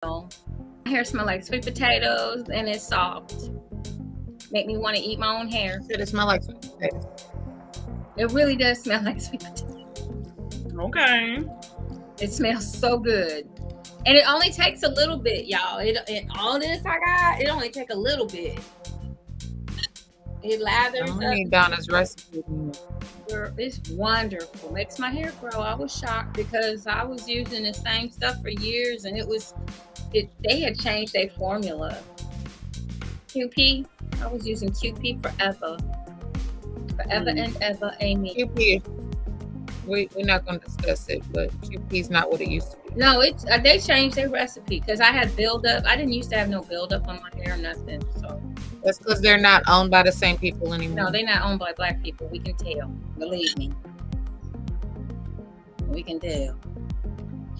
My hair smell like sweet potatoes and it's soft. Make me want to eat my own hair. Said it smell like sweet potatoes. It really does smell like sweet potatoes. Okay. It smells so good. And it only takes a little bit, y'all. It all this I got, it only take a little bit. It lathers I up. need Donna's recipe. Girl, it's wonderful. Makes my hair grow. I was shocked because I was using the same stuff for years and they had changed their formula. QP, I was using QP forever. Forever and ever, Amy. QP, we're not going to discuss it, but QP is not what it used to be. No, they changed their recipe because I had buildup. I didn't used to have no buildup on my hair or nothing. So that's because they're not owned by the same people anymore. No, they're not owned by black people. We can tell. Believe me. We can tell.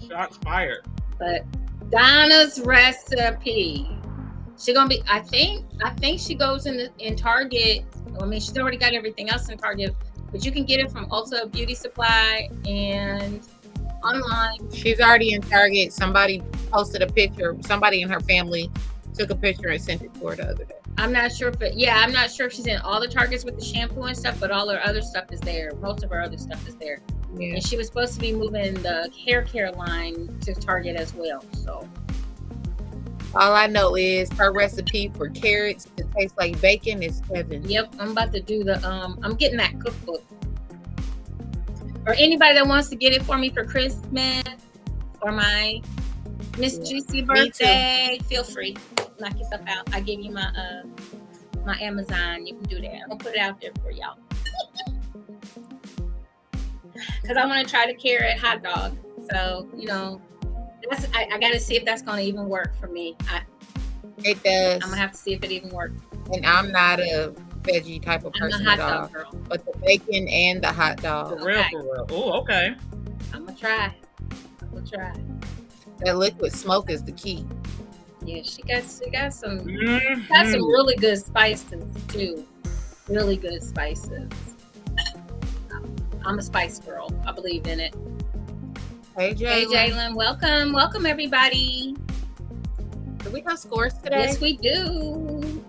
Shots fired. But Donna's recipe. She gonna be. I think she goes in Target. I mean, she's already got everything else in Target, but you can get it from Ulta Beauty Supply and online. She's already in Target. Somebody posted a picture. Somebody in her family took a picture and sent it to her the other day. I'm not sure if she's in all the Targets with the shampoo and stuff, but all her other stuff is there. Most of her other stuff is there. Yeah. And she was supposed to be moving the hair care line to Target as well. So all I know is her recipe for carrots to taste like bacon is heaven. Yep, I'm about to do I'm getting that cookbook. Or anybody that wants to get it for me for Christmas or my Miss JewCee birthday, feel free. Knock yourself out. I give you my my Amazon. You can do that. I'm gonna put it out there for y'all. Because I want to try the carrot hot dog. So, I got to see if that's going to even work for me. It does. I'm going to have to see if it even works. And I'm not a veggie type of person at all. Girl. But the bacon and the hot dog. For real. Oh, okay. I'm going to try. That liquid smoke is the key. Yeah, she got some really good spices too. Really good spices. I'm a spice girl. I believe in it. Hey, Jalen. Welcome everybody. Do we have scores today? Yes, we do.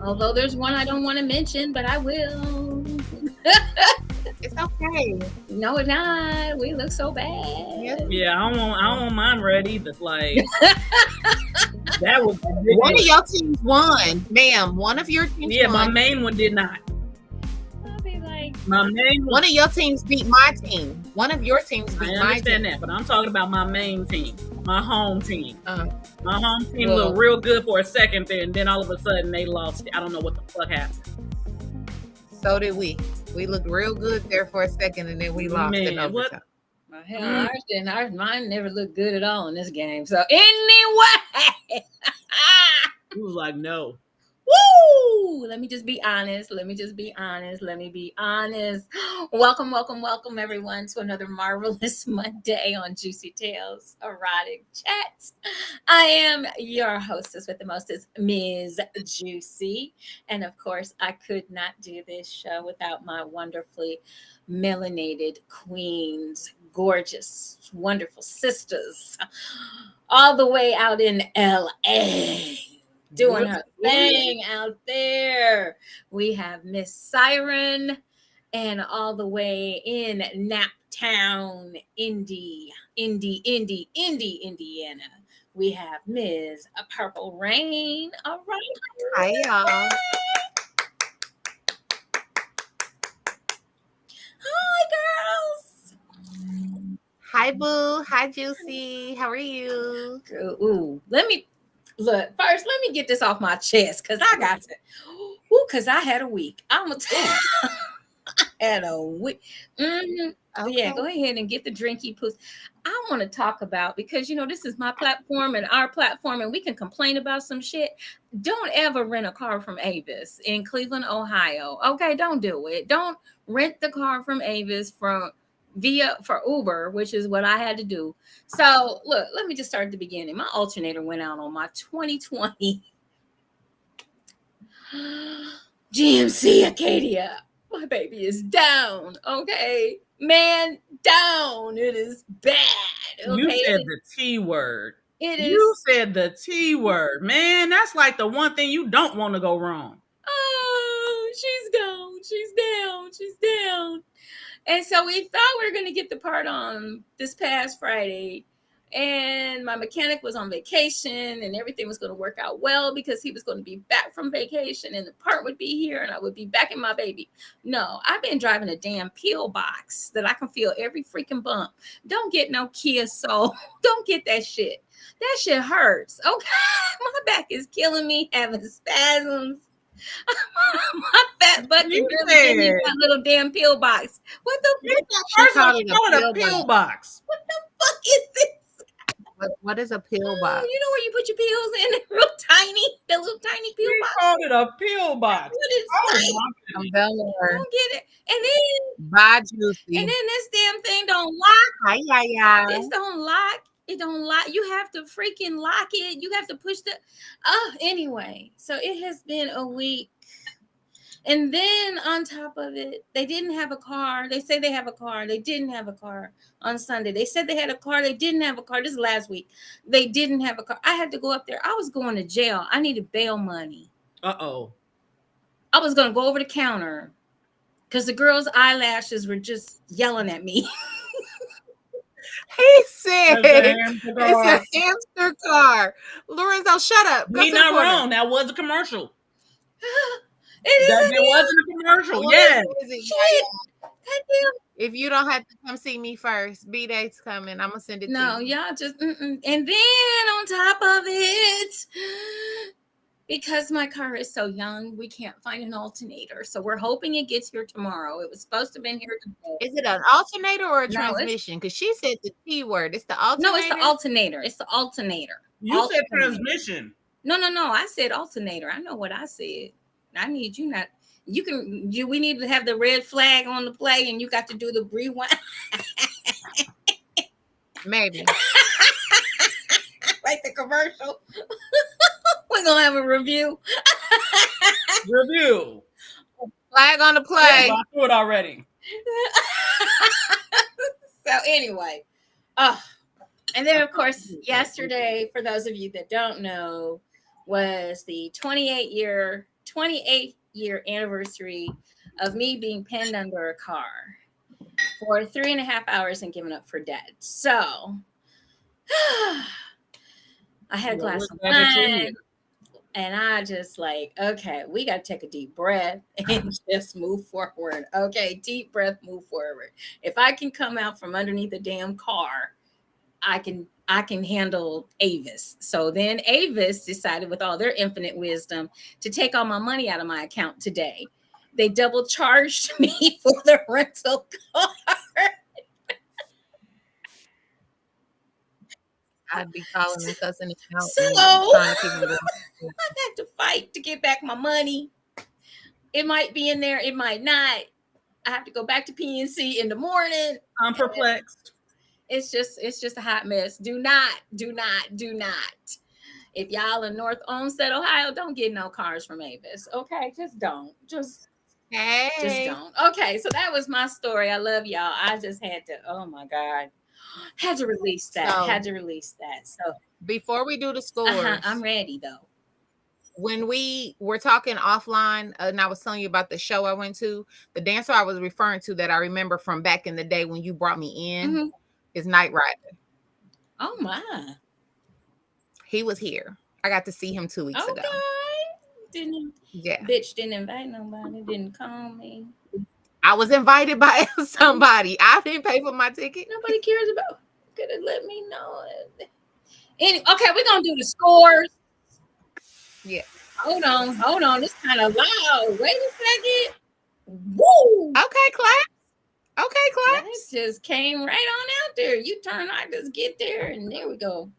Although there's one I don't want to mention, but I will. It's okay. No, it's not. We look so bad. Yeah, I don't want mine red either. Like that was one of your teams won, ma'am. One of your teams. Yeah, won. my main one did not. I'll be like, my main one of your teams beat my team. One of your teams beat my team. I understand that, but I'm talking about my main team, my home team. My home team looked real good for a second, then all of a sudden they lost. I don't know what the fuck happened. So did we. We looked real good there for a second, and then we lost in overtime. Well, hell, mine never looked good at all in this game. So anyway, he was like, no. Woo! Let me just be honest. Welcome, everyone, to another marvelous Monday on JewCee Tales Erotic Chat. I am your hostess with the mostest, Ms. JewCee. And of course, I could not do this show without my wonderfully melanated queens, gorgeous, wonderful sisters, all the way out in LA. Doing her thing out there. We have Miss Siren, and all the way in Naptown, Indiana. We have Ms. Purple Rain. All right. Hi, y'all. Hi, girls. Hi, boo. Hi, JewCee. How are you? Ooh, Look, first, let me get this off my chest because I got to. Because I had a week. I'm going to tell you. I had a week. Mm-hmm. Okay. Yeah, go ahead and get the drinky poos. I want to talk about, because, this is my platform and our platform, and we can complain about some shit. Don't ever rent a car from Avis in Cleveland, Ohio. Okay, don't do it. Don't rent the car from Avis for Uber, which is what I had to do. So look, let me just start at the beginning. My alternator went out on my 2020 GMC Acadia. My baby is down. Okay, man, down. It is bad. Okay? You said the T word. It is. You said the T word, man. That's like the one thing you don't want to go wrong. Oh, she's gone. She's down. She's down. And so we thought we were going to get the part on this past Friday. And my mechanic was on vacation and everything was going to work out well because he was going to be back from vacation and the part would be here and I would be back in my baby. No, I've been driving a damn peel box that I can feel every freaking bump. Don't get no Kia Soul. Don't get that shit. That shit hurts. Okay. My back is killing me, having spasms. My fat butt can really give me that little damn peel box. What the fuck? She called it a peel box. What the fuck is this? What is a peel box? You know where you put your pills in? Real tiny, the little tiny peel box. Called it a peel box. I'm don't get it. And then bye, JewCee. And then this damn thing don't lock. Hi. This don't lock. It don't lock. You have to freaking lock it. You have to push the. Anyway, so it has been a week. And then on top of it, they didn't have a car. They say they have a car. They didn't have a car on Sunday. They said they had a car. They didn't have a car. This is last week. They didn't have a car. I had to go up there. I was going to jail. I needed bail money. Uh-oh. I was going to go over the counter because the girl's eyelashes were just yelling at me. He said it's a hamster car. Lorenzo, shut up. You're not wrong. That was a commercial. It wasn't a commercial. Yes. If you don't have to come see me first, B-Day's coming. I'm going to send it to you. No, y'all just... And then on top of it, because my car is so young, we can't find an alternator. So we're hoping it gets here tomorrow. It was supposed to have been here today. Is it an alternator or a transmission? Because she said the T word. It's the alternator? No, it's the alternator. It's the alternator. You said transmission. No. I said alternator. I know what I said. I need you not. We need to have the red flag on the play and you got to do the rewind. Maybe. Like the commercial. We're going to have a review. Flag on the play. I threw it already. So anyway. And then, of course, yesterday, for those of you that don't know, was the 28-year anniversary of me being pinned under a car for 3.5 hours and given up for dead. So I had a glass of wine and I just like, okay, we got to take a deep breath and just move forward. Okay, deep breath, move forward. If I can come out from underneath the damn car, I can handle Avis. So then Avis decided with all their infinite wisdom to take all my money out of my account today. They double charged me for the rental car. I'd be calling and cussing it out. So I had to fight to get back my money. It might be in there. It might not. I have to go back to PNC in the morning. I'm perplexed. It's just a hot mess. Do not. If y'all in North Olmsted, Ohio, don't get no cars from Avis. Okay, just don't. Just don't. Okay, so that was my story. I love y'all. I just had to. Oh my God, had to release that. So before we do the scores, I'm ready though. When we were talking offline, and I was telling you about the show I went to, the dancer I was referring to that I remember from back in the day when you brought me in. Is Night Rider. Oh my. He was here. I got to see him 2 weeks ago. Bitch didn't invite nobody, didn't call me. I was invited by somebody. I didn't pay for my ticket. Nobody cares about. Could have let me know. Okay, we're gonna do the scores. Yeah. Hold on. It's kind of loud. Wait a second. Woo. Okay, clap. That just came right on out there. You turn, I just get there, and there we go.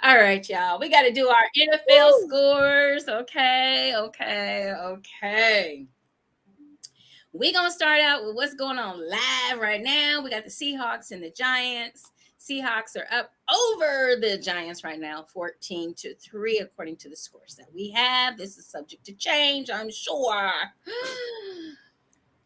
All right, y'all. We got to do our NFL scores. Okay. We're going to start out with what's going on live right now. We got the Seahawks and the Giants. Seahawks are up over the Giants right now, 14-3, according to the scores that we have. This is subject to change, I'm sure.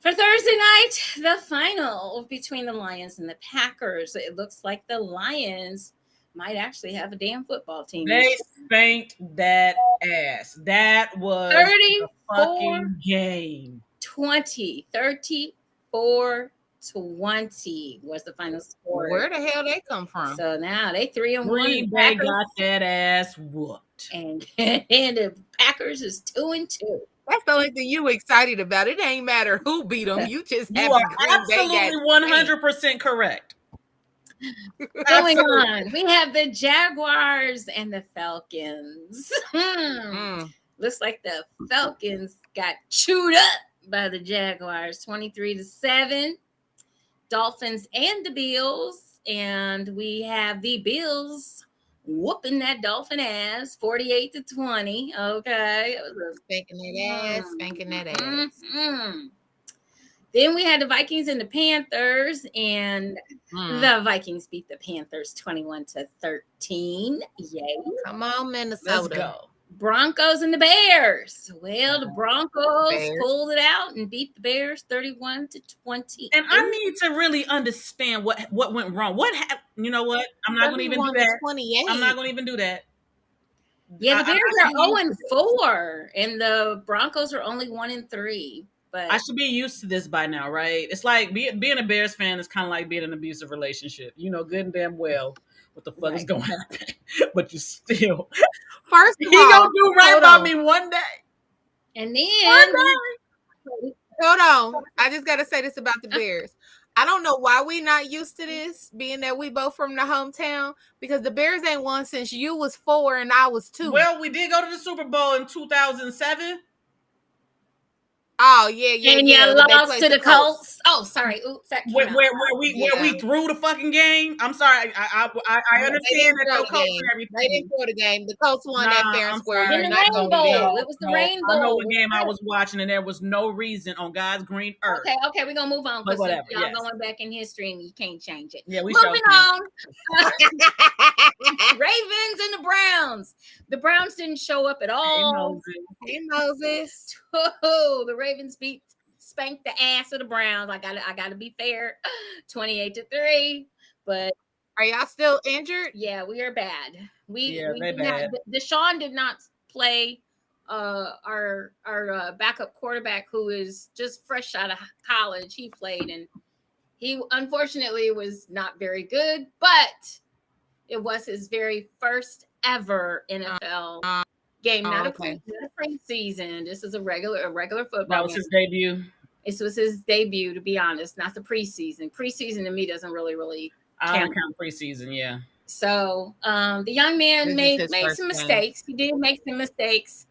For Thursday night, the final between the Lions and the Packers. It looks like the Lions might actually have a damn football team. They spanked that ass. That was the 34 fucking game. 20. 34-20 was the final score. Where the hell they come from? So now they 3-1. Green Bay got that ass whooped. And the Packers is 2-2. That's the only thing you excited about. It ain't matter who beat them. You just You happy are Green Bay absolutely 100% correct. Going on, we have the Jaguars and the Falcons. Looks like the Falcons got chewed up by the Jaguars, 23-7. Dolphins and the Bills, and we have the Bills whooping that Dolphin ass, 48-20. Okay, spanking that ass. Then we had the Vikings and the Panthers, and the Vikings beat the Panthers 21-13. Yay! Come on, Minnesota. Let's go. Broncos and the Bears. Well, the Broncos pulled it out and beat the Bears 31-20. And I need to really understand what went wrong. What happened? You know what? I'm not going to even do that. I'm not going to even do that. Yeah, the Bears are 0-4, and the Broncos are only 1-3. But I should be used to this by now, right? It's like being a Bears fan is kind of like being in an abusive relationship. You know good and damn well what the fuck is going to happen, but you still. First of all, he gonna do right by me one day. And then hold on. I just gotta say this about the Bears. I don't know why we not used to this, being that we both from the hometown, because the Bears ain't won since you was 4 and I was 2. Well, we did go to the Super Bowl in 2007. Oh yeah. And you lost to the Colts. Oh, sorry. Oops. Where we threw the fucking game. I'm sorry. I understand that the Colts and everything. They didn't throw the game. The Colts won that fair and square. In the rainbow. It was the rainbow. I know what game I was watching, and there was no reason on God's green earth. Okay, we're gonna move on because y'all going back in history and you can't change it. Yeah, moving on. Ravens and the Browns. The Browns didn't show up at all. Hey Moses. Oh, the Ravens spanked the ass of the Browns. I gotta be fair, 28-3. But are y'all still injured? Yeah, we are bad. We bad. Deshaun did not play. Our backup quarterback, who is just fresh out of college, he played, and he unfortunately was not very good. But it was his very first ever NFL game, not a preseason. This is a regular football. That was his debut. This was his debut, to be honest, not the preseason. Preseason to me doesn't really I don't count preseason, yeah. So the young man made some mistakes. He did make some mistakes.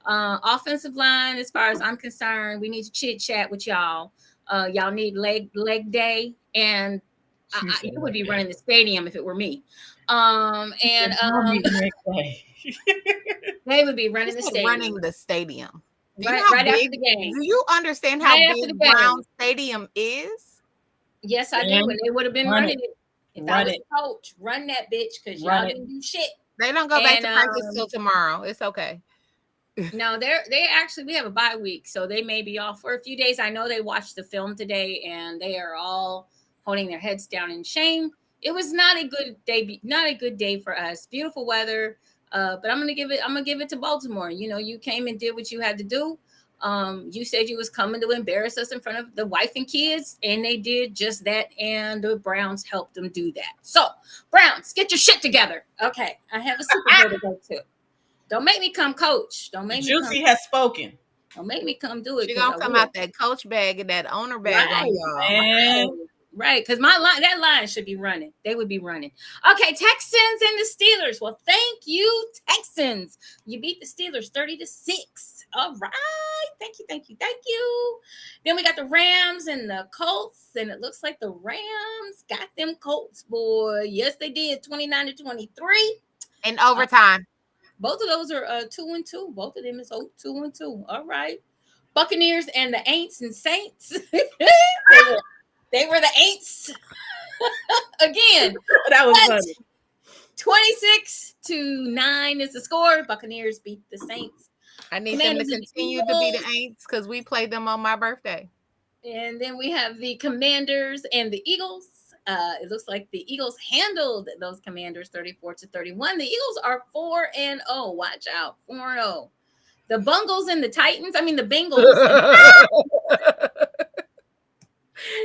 Offensive line, as far as I'm concerned, we need to chit chat with y'all. Y'all need leg day, and you would be running the stadium if it were me. They would be running the stadium. Right after the game. Do you understand how big Brown Stadium is? Yes, I do. And they would have been running it. If I was the coach, run that bitch, because y'all didn't do shit. They don't go back to practice till tomorrow. It's okay. No, they actually, we have a bye week, so they may be off for a few days. I know they watched the film today, and they are all holding their heads down in shame. It was not a good day for us. Beautiful weather. But I'm gonna give it to Baltimore. You know, you came and did what you had to do. You said you was coming to embarrass us in front of the wife and kids, and they did just that. And the Browns helped them do that. So, Browns, get your shit together. Okay, I have a Super Bowl to go to. Don't make me come coach. Don't make me. JewCee has spoken. Don't make me come do it. She gonna come out that coach bag and that owner bag on y'all. Right, because that line should be running. They would be running. Okay, Texans and the Steelers. Well, thank you, Texans. You beat the Steelers 30-6. All right. Thank you. Then we got the Rams and the Colts, and it looks like the Rams got them Colts, boy. Yes, they did. 29-23. In overtime. Both of those are 2-2. Both of them is 2-2. All right. Buccaneers and the Aints and Saints. They were the Aints again. That was funny. 26-9 is the score. Buccaneers beat the Saints. I need them to continue to be the Aints because we played them on my birthday. And then we have the Commanders and the Eagles. It looks like the Eagles handled those Commanders 34-31. The Eagles are 4-0. Watch out, 4-0. The Bungles and the Titans. I mean, the Bengals.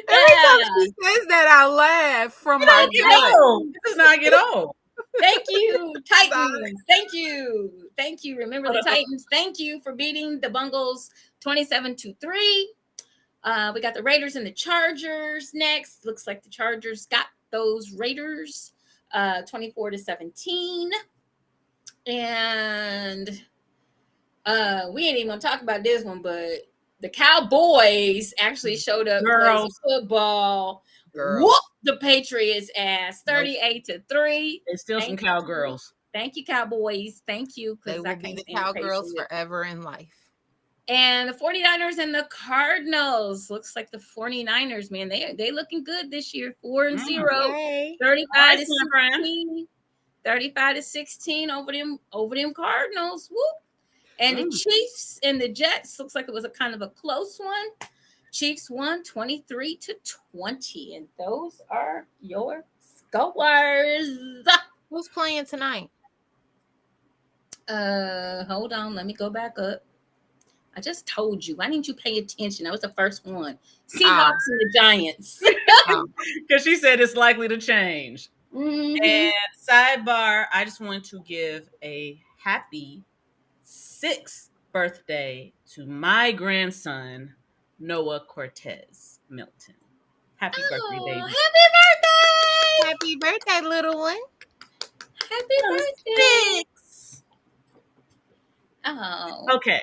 Every time she says that, I laugh from my Don't get gut. old. It does not get old. Thank you, Titans. Thank you. Thank you. Remember the Titans. Thank you for beating the Bungles 27-3. We got the Raiders and the Chargers next. Looks like the Chargers got those Raiders 24-17. And we ain't even gonna talk about this one, but the Cowboys actually showed up, played some football, whooped the Patriots ass 38-3. It's still some cowgirls. Thank you, Cowboys. Thank you. They will be the cowgirls forever in life. And the 49ers and the Cardinals. Looks like the 49ers, man, they looking good this year. 4-0. 35-16. 35-16 over them Cardinals. Whoop. And the Chiefs and the Jets, looks like it was a kind of a close one. Chiefs won 23-20. And those are your scores. Who's playing tonight? Hold on. Let me go back up. I just told you. Why didn't you pay attention? That was the first one. Seahawks and the Giants. Because she said it's likely to change. Mm-hmm. And sidebar, I just want to give a happy 6th birthday to my grandson, Noah Cortez Milton. Happy birthday, baby. Happy birthday! Happy birthday, little one. Happy birthday. 6. Oh. Okay.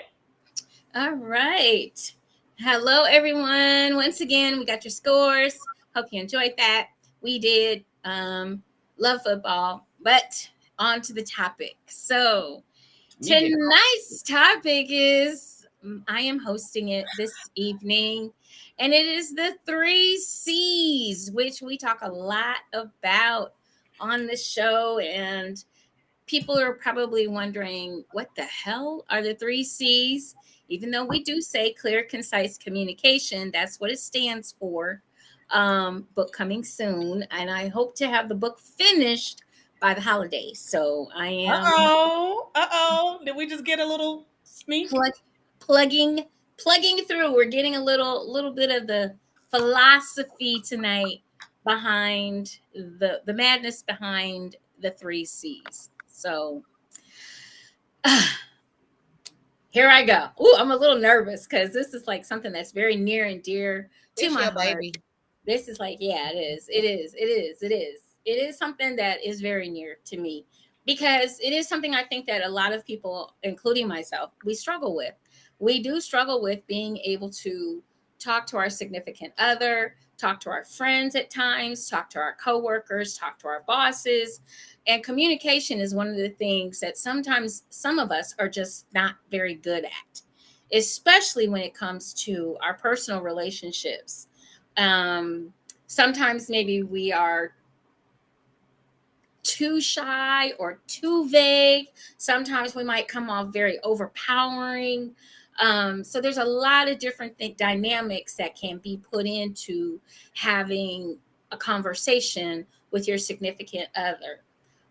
All right. Hello, everyone. Once again, we got your scores. Hope you enjoyed that. We did love football, but on to the topic. So tonight's topic is, I am hosting it this evening, and it is the 3 C's, which we talk a lot about on the show. And people are probably wondering, what the hell are the 3 C's? Even though we do say clear, concise communication, that's what it stands for. Book coming soon, and I hope to have the book finished by the holidays. So I am. Did we just get a little sneak? Plugging through. We're getting a little bit of the philosophy tonight behind the madness behind the 3 C's. So here I go. Ooh, I'm a little nervous because this is like something that's very near and dear to my heart. Baby. This is like, yeah, it is. It is something that is very near to me, because it is something I think that a lot of people, including myself, we struggle with. We do struggle with being able to talk to our significant other, talk to our friends at times, talk to our coworkers, talk to our bosses. And communication is one of the things that sometimes some of us are just not very good at, especially when it comes to our personal relationships. Sometimes maybe we are too shy or too vague. Sometimes we might come off very overpowering. So there's a lot of different dynamics that can be put into having a conversation with your significant other.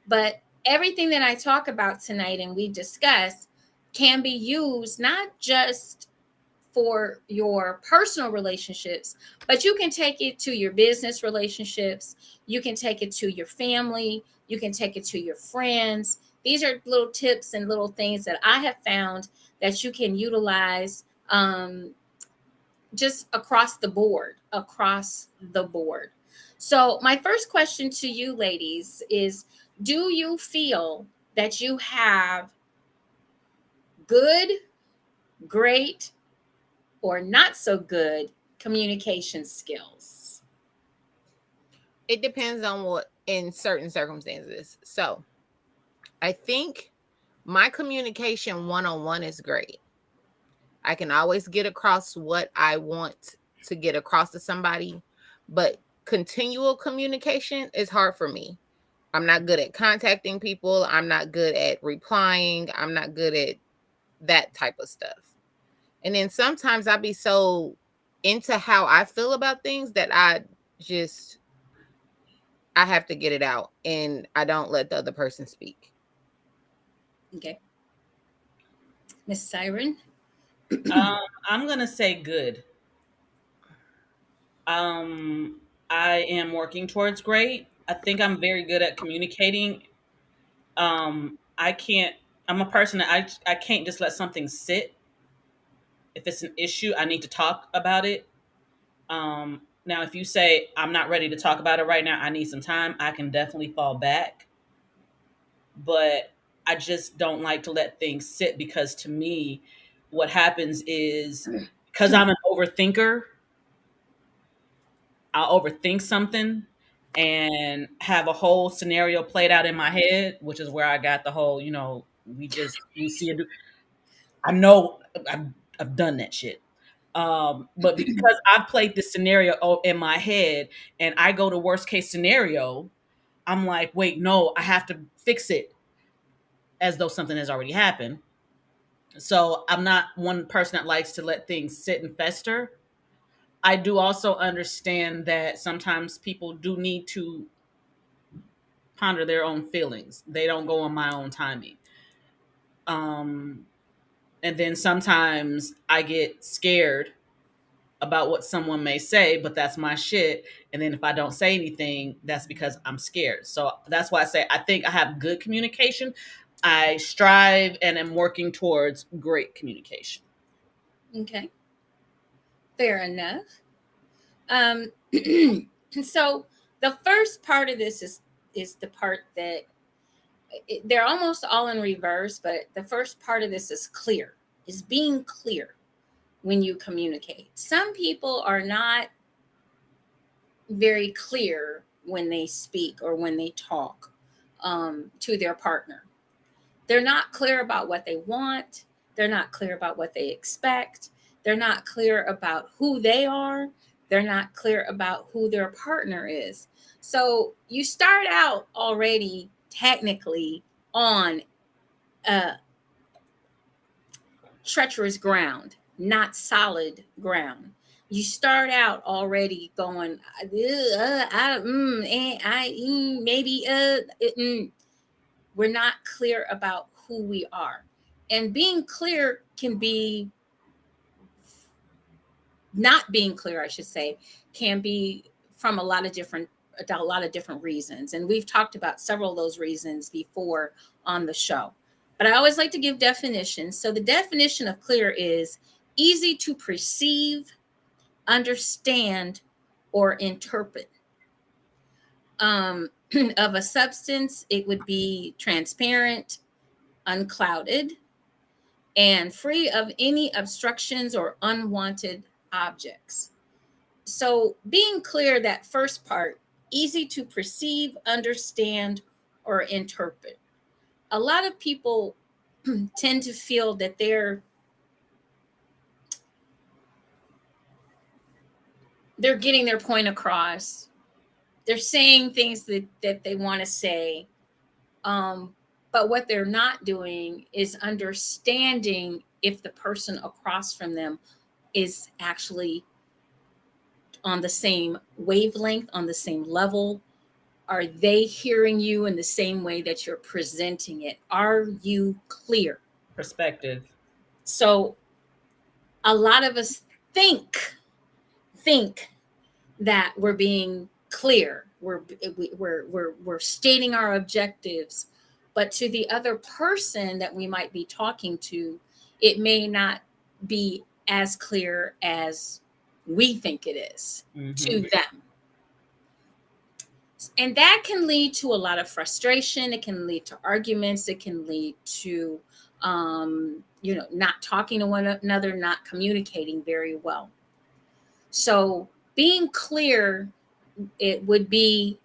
But everything that I talk about tonight and we discuss can be used not just for your personal relationships, but you can take it to your business relationships. You can take it to your family. You can take it to your friends. These are little tips and little things that I have found that you can utilize just across the board. So my first question to you ladies is, do you feel that you have good, great, or not so good communication skills? It depends on what, in certain circumstances. So I think my communication one-on-one is great. I can always get across what I want to get across to somebody, but continual communication is hard for me. I'm not good at contacting people. I'm not good at replying. I'm not good at that type of stuff. And then sometimes I'll be so into how I feel about things that I just I have to get it out, and I don't let the other person speak. Okay. Miss Siren. I'm gonna say good. Um, I am working towards great. I think I'm very good at communicating. I can't. I'm a person that I can't just let something sit. If it's an issue, I need to talk about it. Now, if you say I'm not ready to talk about it right now, I need some time, I can definitely fall back. But I just don't like to let things sit because to me, what happens is because I'm an overthinker, I'll overthink something and have a whole scenario played out in my head, which is where I got the whole, we see it. I know I've done that shit. But because I've played this scenario in my head and I go to worst case scenario, I'm like, wait, no, I have to fix it as though something has already happened. So I'm not one person that likes to let things sit and fester. I do also understand that sometimes people do need to ponder their own feelings. They don't go on my own timing. Um, and then sometimes I get scared about what someone may say, but that's my shit. And then if I don't say anything, that's because I'm scared. So that's why I say I think I have good communication. I strive and am working towards great communication. Okay. Fair enough. Um, so the first part of this is the part that they're almost all in reverse, but the first part of this is clear. Is being clear when you communicate. Some people are not very clear when they speak or when they talk to their partner. They're not clear about what they want. They're not clear about what they expect. They're not clear about who they are. They're not clear about who their partner is. So you start out already technically on treacherous ground, not solid ground. You start out already going, maybe, we're not clear about who we are. And being clear can be, not being clear, I should say, can be from a lot of different reasons. And we've talked about several of those reasons before on the show. But I always like to give definitions. So the definition of clear is easy to perceive, understand, or interpret. Of a substance, it would be transparent, unclouded, and free of any obstructions or unwanted objects. So, being clear, that first part, easy to perceive, understand, or interpret. A lot of people tend to feel that they're getting their point across. They're saying things that they want to say. Um, but what they're not doing is understanding if the person across from them is actually on the same wavelength, on the same level. Are they hearing you in the same way that you're presenting it? Are you clear? Perspective. So a lot of us think that we're being clear. We're stating our objectives, but to the other person that we might be talking to, it may not be as clear as we think it is to Mm-hmm. them. And that can lead to a lot of frustration. It can lead to arguments. It can lead to, not talking to one another, not communicating very well. So being clear, it would be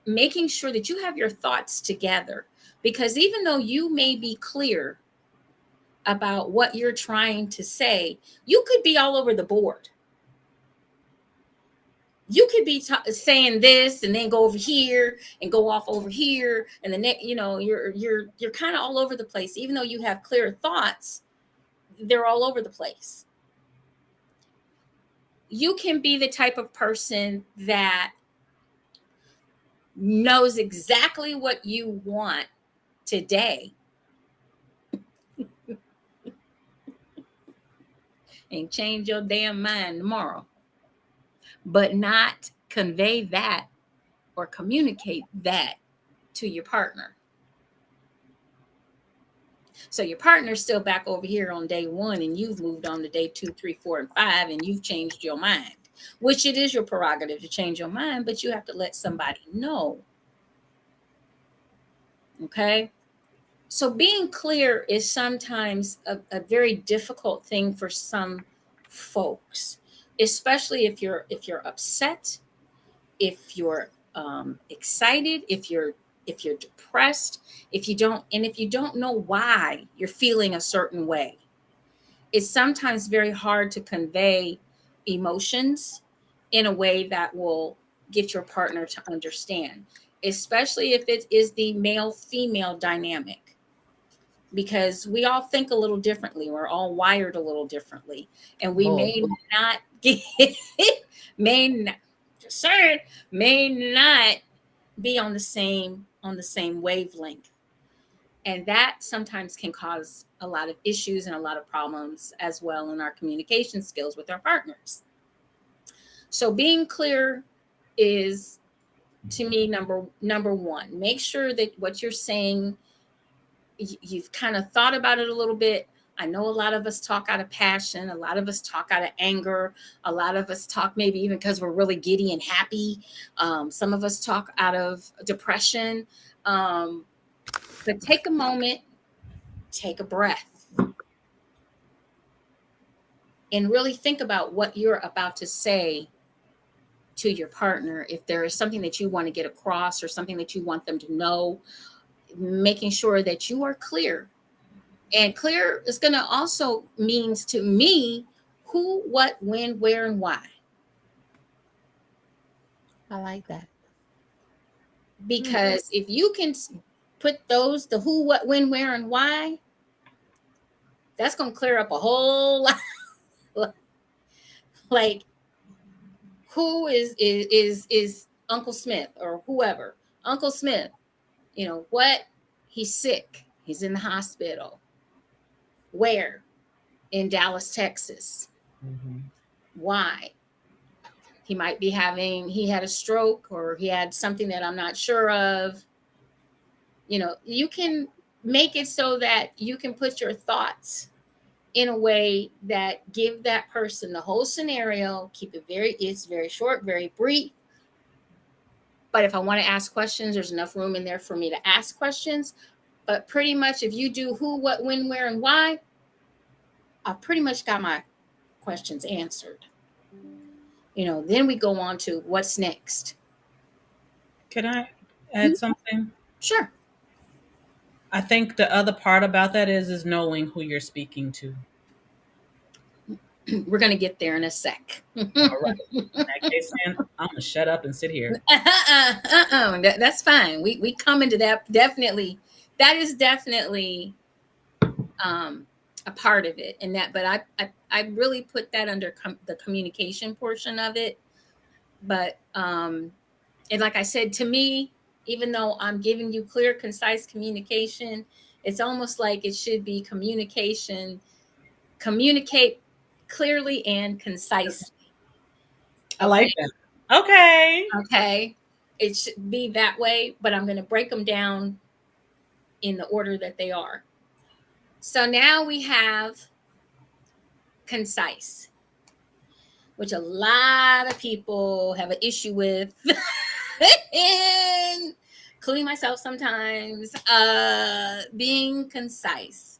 making sure that you have your thoughts together. Because even though you may be clear about what you're trying to say, you could be all over the board. You could be saying this and then go over here and go off over here, and the next, you're kind of all over the place. Even though you have clear thoughts, they're all over the place. You can be the type of person that knows exactly what you want today and change your damn mind tomorrow, but not convey that or communicate that to your partner. So your partner's still back over here on day one, and you've moved on to day 2, 3, 4, and 5, and you've changed your mind, which it is your prerogative to change your mind, but you have to let somebody know. Okay. So being clear is sometimes a very difficult thing for some folks, especially if you're upset, if you're excited, if you're depressed, if you don't know why you're feeling a certain way. It's sometimes very hard to convey emotions in a way that will get your partner to understand, especially if it is the male female dynamic, because we all think a little differently. We're all wired a little differently, and we Lord. may not get, may not, just saying, may not be on the same wavelength, and that sometimes can cause a lot of issues and a lot of problems as well in our communication skills with our partners. So being clear is, to me, number one. Make sure that what you're saying, you've kind of thought about it a little bit. I know a lot of us talk out of passion, a lot of us talk out of anger, a lot of us talk maybe even because we're really giddy and happy. Some of us talk out of depression. But take a moment, take a breath, and really think about what you're about to say to your partner. If there is something that you want to get across or something that you want them to know, making sure that you are clear. And clear is going to also means to me who, what, when, where, and why. I like that. Because if you can put those, the who, what, when, where, and why, that's going to clear up a whole lot. Like, who is Uncle Smith or whoever? Uncle Smith, what? He's sick. He's in the hospital. Where? In Dallas, Texas. Mhm. Why? He had a stroke or he had something that I'm not sure of. You can make it so that you can put your thoughts in a way that give that person the whole scenario. It's very short, very brief. But if I want to ask questions, there's enough room in there for me to ask questions. But pretty much if you do who, what, when, where, and why, I've pretty much got my questions answered. Then we go on to what's next. Can I add something? Sure. I think the other part about that is knowing who you're speaking to. We're going to get there in a sec. All right. In that case, man, I'm gonna shut up and sit here. That's fine. We come into that. Definitely, that is definitely a part of it. But I really put that under the communication portion of it. But and like I said, to me, even though I'm giving you clear, concise communication, it's almost like it should be communication. Communicate clearly and concisely. I like that. Okay. Okay. It should be that way, but I'm going to break them down in the order that they are. So now we have concise, which a lot of people have an issue with, including myself sometimes, being concise.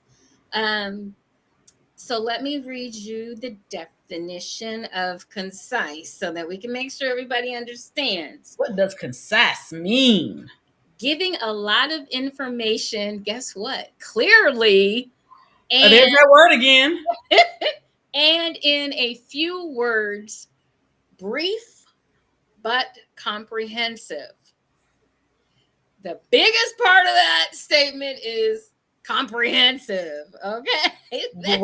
So let me read you the definition of concise so that we can make sure everybody understands. What does concise mean? Giving a lot of information, guess what? Clearly, There's and that word again. and in a few words, brief but comprehensive. The biggest part of that statement is comprehensive. Okay. But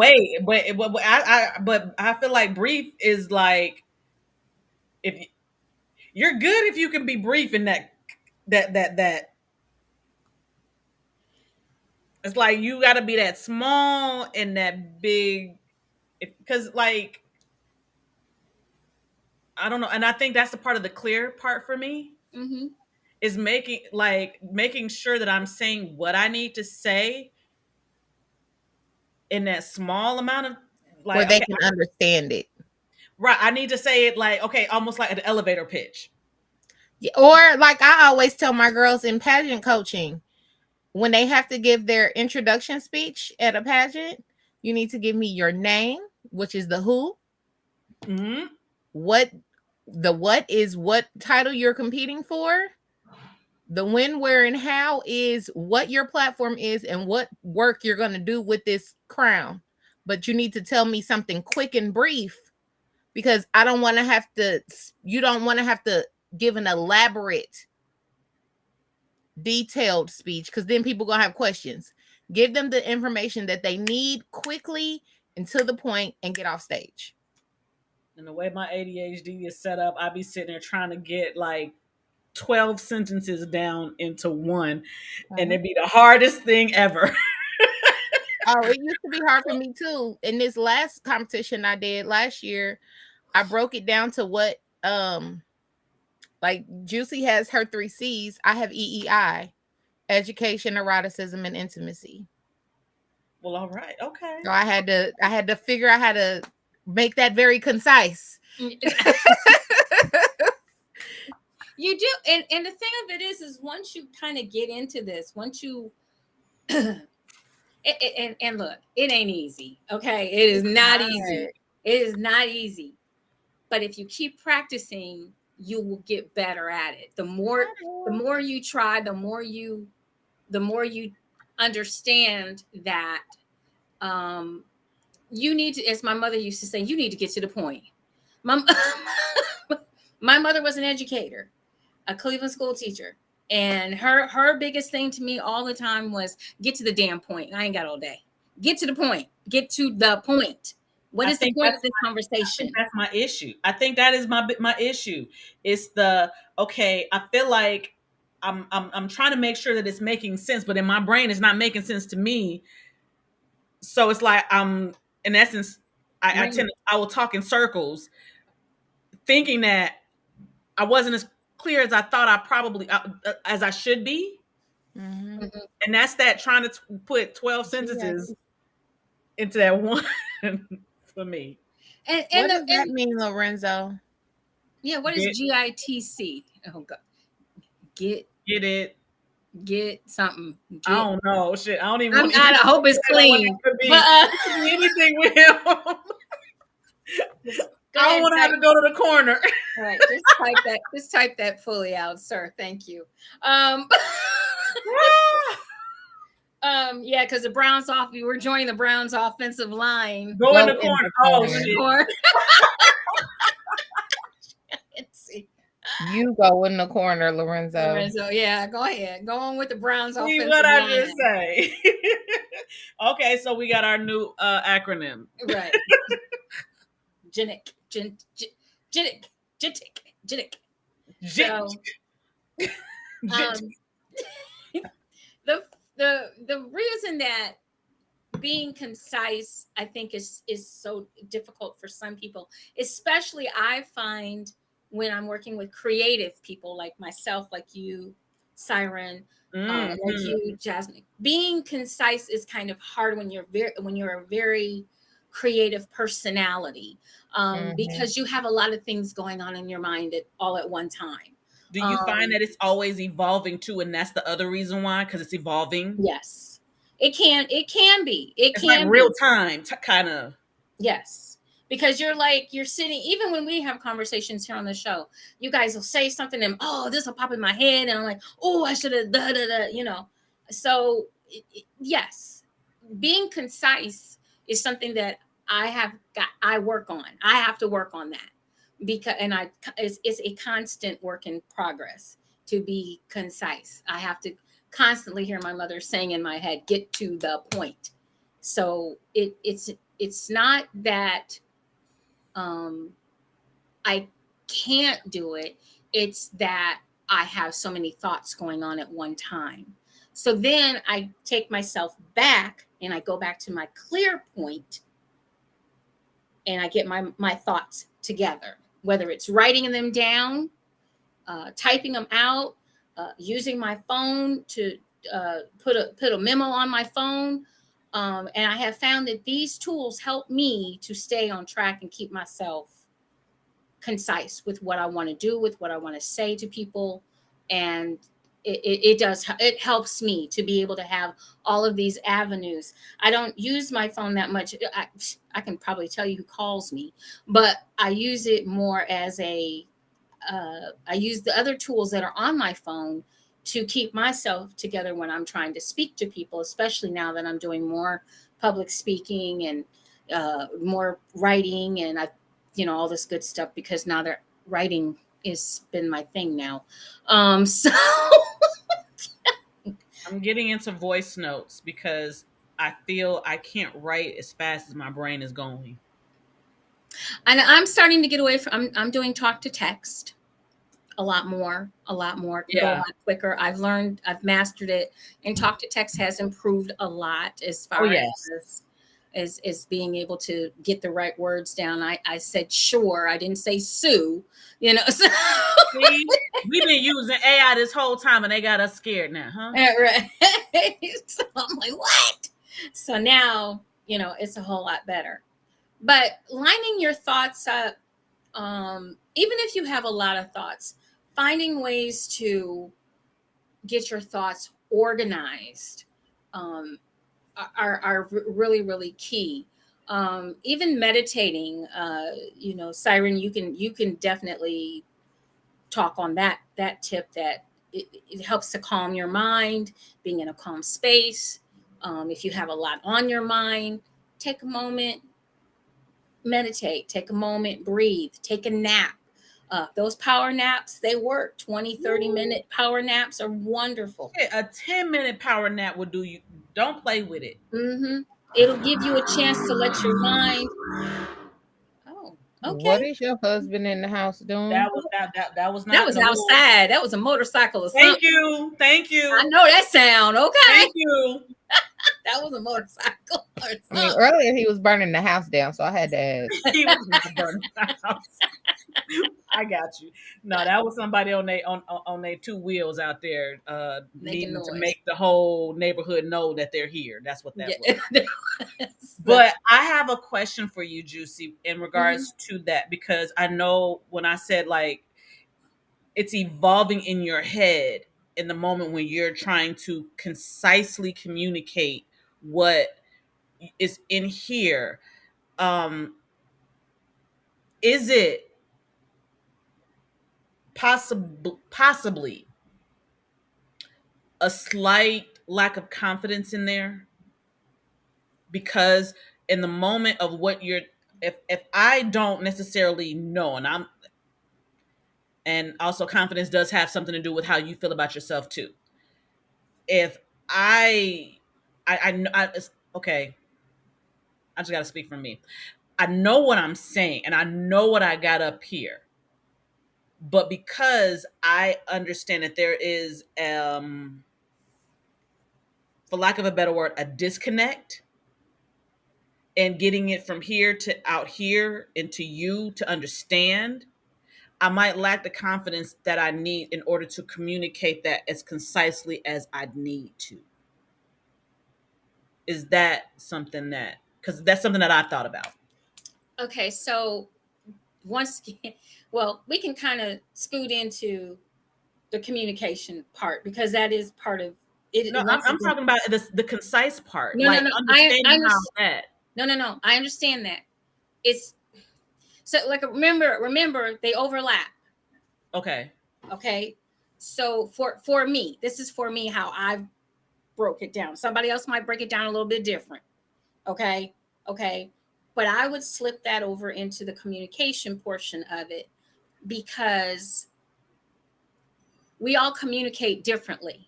I feel like brief is like, if you're good if you can be brief in that that it's like you got to be that small and that big, because like I don't know, and I think that's the part of the clear part for me Mm-hmm. is making sure that I'm saying what I need to say in that small amount of Where like they okay, can understand it. right, I need to say it like okay, almost like an elevator pitch. Yeah, or like I always tell my girls in pageant coaching, when they have to give their introduction speech at a pageant, you need to give me your name, which is the who, Mm-hmm. what what is what title you're competing for. The when, where, and how is what your platform is and what work you're going to do with this crown. But you need to tell me something quick and brief because I don't want to have to, you don't want to have to give an elaborate, detailed speech because then people going to have questions. Give them the information that they need quickly and to the point and get off stage. And the way my ADHD is set up, I be sitting there trying to get like 12 sentences down into one, and it'd be the hardest thing ever. Oh, it used to be hard for me too. In this last competition I did last year, I broke it down to what like JewCee has her 3 C's. I have EEI, education, eroticism, and intimacy. Well, all right, okay. So I had to figure out how to make that very concise. You do, and the thing of it is once you kind of get into this, once you and look, it ain't easy. Okay, it is not easy. It is not easy. But if you keep practicing, you will get better at it. The more you try, the more you understand that you need to, as my mother used to say, you need to get to the point. My, my mother was an educator, a Cleveland school teacher. And her biggest thing to me all the time was get to the damn point. I ain't got all day. Get to the point. Get to the point. What is the point of this conversation? That's my issue. I think that is my issue. It's the okay. I feel like I'm trying to make sure that it's making sense, but in my brain, it's not making sense to me. So it's like I'm in essence, I will talk in circles, thinking that I wasn't as clear as I thought I probably as I should be. Mm-hmm. And that's that trying to put 12 sentences into that one for me. And what does that mean, Lorenzo? Yeah, what is GITC? Oh God, get it, get something. I don't know. Shit, I don't even. I hope it's clean. But anything with him. I don't want to have to go to the corner. All right, just type that fully out, sir. Thank you. Yeah, because the Browns we were joining the Browns offensive line. Go in the corner. Oh shit. You go in the corner, Lorenzo. Yeah, go ahead. Go on with the Browns See offensive what I line. just say. Okay, so we got our new acronym. Right. Jinnick. So, the reason that being concise, I think, is so difficult for some people, especially I find when I'm working with creative people like myself, like you, Siren, like you, Jasmine. Being concise is kind of hard when you're a very creative personality, because you have a lot of things going on in your mind all at one time. Do you find that it's always evolving too, and that's the other reason why? Because it's evolving. Yes, it can be. It's like real time, kind of. Yes, because you're sitting. Even when we have conversations here on the show, you guys will say something, and this will pop in my head, and I'm like, oh, I should have da da da. So yes, being concise is something that I work on. I have to work on that because it's a constant work in progress to be concise. I have to constantly hear my mother saying in my head, get to the point. So it's not that I can't do it. It's that I have so many thoughts going on at one time. So then I take myself back and I go back to my clear point and I get my thoughts together, whether it's writing them down, typing them out, using my phone to put a memo on my phone. And I have found that these tools help me to stay on track and keep myself concise with what I want to do, with what I want to say to people. And it helps me to be able to have all of these avenues. I don't use my phone that much. I can probably tell you who calls me, but I use it more as I use the other tools that are on my phone to keep myself together when I'm trying to speak to people, especially now that I'm doing more public speaking and more writing and all this good stuff, because now that writing has been my thing now. So I'm getting into voice notes because I feel I can't write as fast as my brain is going. and I'm starting to get away from. I'm doing talk to text a lot more. It can go a Yeah. lot quicker. I've mastered it, and talk to text has improved a lot as Oh far yes. as being able to get the right words down. I said sure. I didn't say sue. So See, we've been using AI this whole time, and they got us scared now, huh? right. So I'm like, what? So now it's a whole lot better. But lining your thoughts up, even if you have a lot of thoughts, finding ways to get your thoughts organized um, are really, really key. Even meditating, Siren, you can definitely talk on that tip, that it helps to calm your mind, being in a calm space. If you have a lot on your mind, take a moment, meditate, take a moment, breathe, take a nap. Those power naps, they work. 20-30 minute power naps are wonderful. Shit, a 10-minute power nap will do you. Don't play with it. Hmm. It'll give you a chance to let your mind. Oh, What okay. is your husband in the house doing? That was That not was no. outside. That was a motorcycle or Thank something. you. Thank I you. know that sound. Okay. Thank you. That was a motorcycle or I mean, something. earlier he was burning the house down, so I had to ask. He was not burning the house. I got you. No, that was somebody on their two wheels out there, Making needing to noise. make the whole neighborhood know that they're here. That's what that was. Yeah. But I have a question for you, JewCee, in Mhm. regards to that, because I know when I said like it's evolving in your head in the moment when you're trying to concisely communicate what is in here. Um, is it possibly a slight lack of confidence in there? Because in the moment of what you're, if I don't necessarily know, and also confidence does have something to do with how you feel about yourself too. If I okay, I just got to speak for me. I know what I'm saying and I know what I got up here. But because I understand that there is for lack of a better word, a disconnect, and getting it from here to out here and to you to understand, I might lack the confidence that I need in order to communicate that as concisely as I need to. Is that something that, because that's something that I've thought about. Okay, so once again, well, we can kind of scoot into the communication part, because that is part of No, it. Once I'm again, talking about the concise part, no, no, like no. I understanding how understand. that. No, no, no. I understand that. It's so like remember they overlap. Okay. Okay, so for me, this is for me how I've broke it down. Somebody else might break it down a little bit different. Okay, okay, but I would slip that over into the communication portion of it, because we all communicate differently,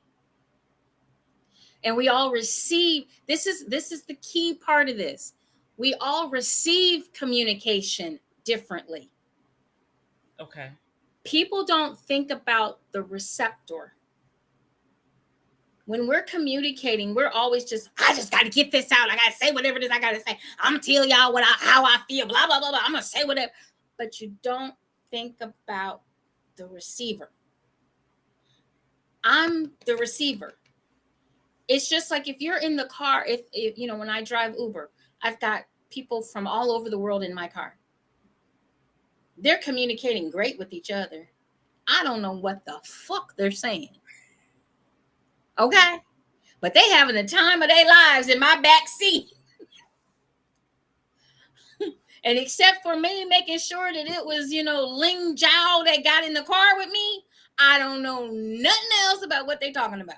and we all receive. This is the key part of this. We all receive communication differently. Okay. People don't think about the receptor. When we're communicating, we're always I just got to get this out. I got to say whatever it is I got to say. I'm going to tell y'all how I feel, blah, blah, blah, blah. I'm going to say whatever. But you don't think about the receiver. I'm the receiver. It's just like if you're in the car, if when I drive Uber, I've got people from all over the world in my car. They're communicating great with each other. I don't know what the fuck they're saying. Okay? But they having the time of their lives in my back seat. And except for me making sure that it was, Ling Zhao that got in the car with me, I don't know nothing else about what they're talking about.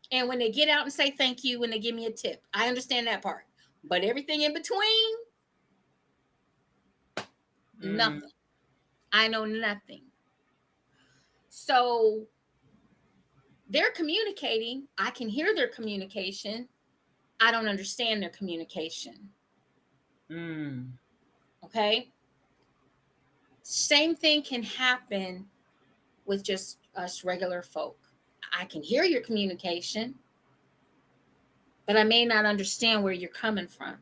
And when they get out and say thank you, when they give me a tip, I understand that part. But everything in between, nothing. I know nothing. So they're communicating. I can hear their communication. I don't understand their communication. Okay? Same thing can happen with just us regular folk. I can hear your communication, but I may not understand where you're coming from.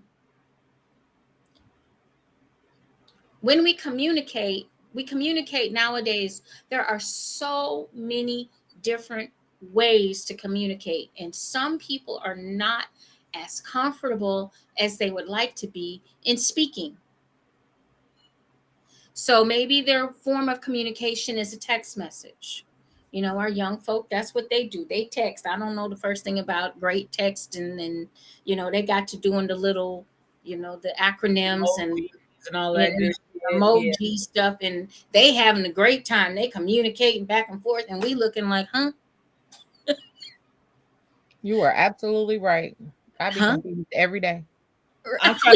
When we communicate nowadays. There are so many different ways to communicate, and some people are not as comfortable as they would like to be in speaking. So maybe their form of communication is a text message. Our young folk, that's what they do. They text. I don't know the first thing about great text, and they got to doing the little, the acronyms and all that good emoji stuff, and they having a great time. They communicating back and forth, and we looking like, huh? You are absolutely right. I be confused every day. I try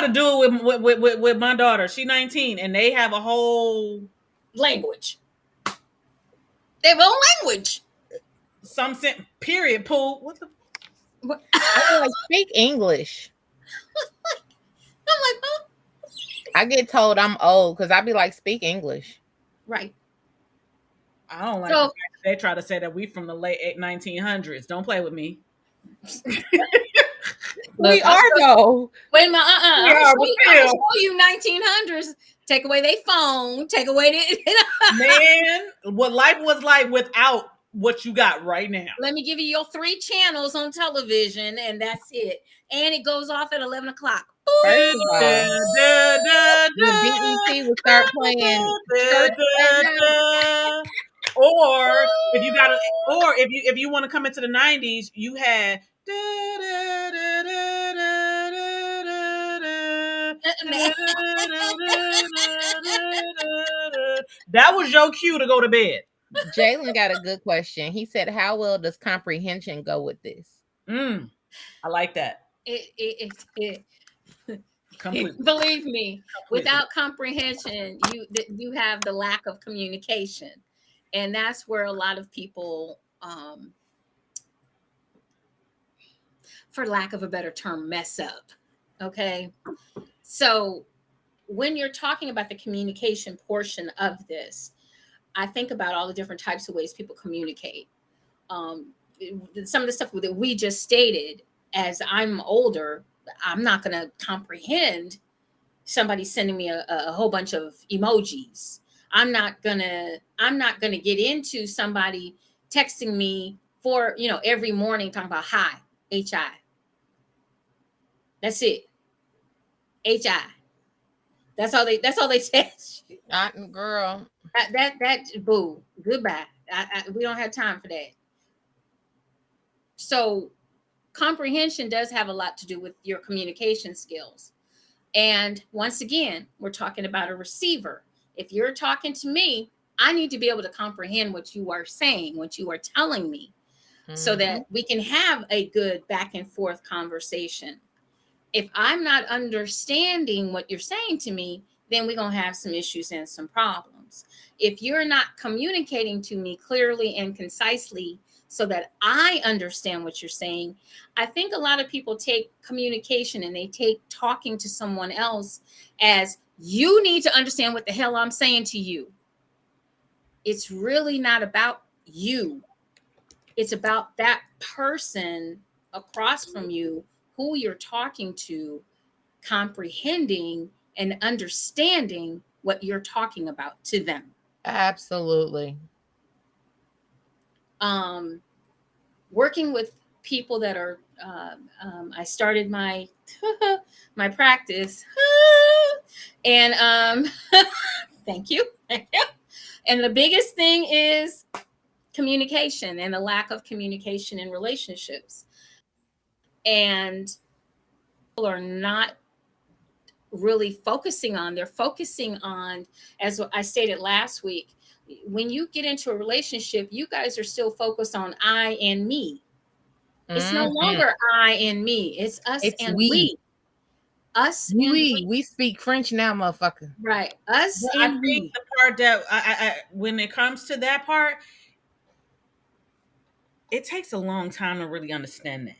to do it with my daughter. She's 19, and they have a whole language. They have a whole language. Some sent period. Pooh. What the? I like speak English. I'm like, huh? I get told I'm old because I be like, speak English. Right. I don't like the fact that they try to say that we from the late 1900s. Don't play with me. We are though. Wait a minute. I'm gonna show you 1900s. Take away their phone. Take away Man, what life was like without what you got right now. Let me give you your 3 channels on television, and that's it. And it goes off at 11 o'clock. First of all, the BET will start playing. Or if you want to come into the 90s, you had that was your cue to go to bed. Jalen got a good question. He said, how well does comprehension go with this? I like that. Believe me, without comprehension, you have the lack of communication. And that's where a lot of people, for lack of a better term, mess up. Okay. So when you're talking about the communication portion of this, I think about all the different types of ways people communicate. Some of the stuff that we just stated, as I'm older, I'm not going to comprehend somebody sending me a whole bunch of emojis. I'm not gonna get into somebody texting me for every morning talking about hi, HI. That's it. HI. That's all they text. Girl. That boo. Goodbye. We don't have time for that. So comprehension does have a lot to do with your communication skills. And once again, we're talking about a receiver. If you're talking to me, I need to be able to comprehend what you are saying, what you are telling me, so that we can have a good back and forth conversation. If I'm not understanding what you're saying to me, then we're going to have some issues and some problems. If you're not communicating to me clearly and concisely so that I understand what you're saying, I think a lot of people take communication and they take talking to someone else as You need to understand what the hell I'm saying to you. It's really not about you. It's about that person across from you who you're talking to, comprehending and understanding what you're talking about to them. Absolutely. Working with people that are, I started my my practice, and thank you. And the biggest thing is communication and the lack of communication in relationships. And people are not really focusing on, they're focusing on, as I stated last week, when you get into a relationship, you guys are still focused on I and me. It's no longer I and me, it's us It's and we. we. Us and we. We speak French now, motherfucker. Right. Us But I and think we. the part that when it comes to that part, it takes a long time to really understand that.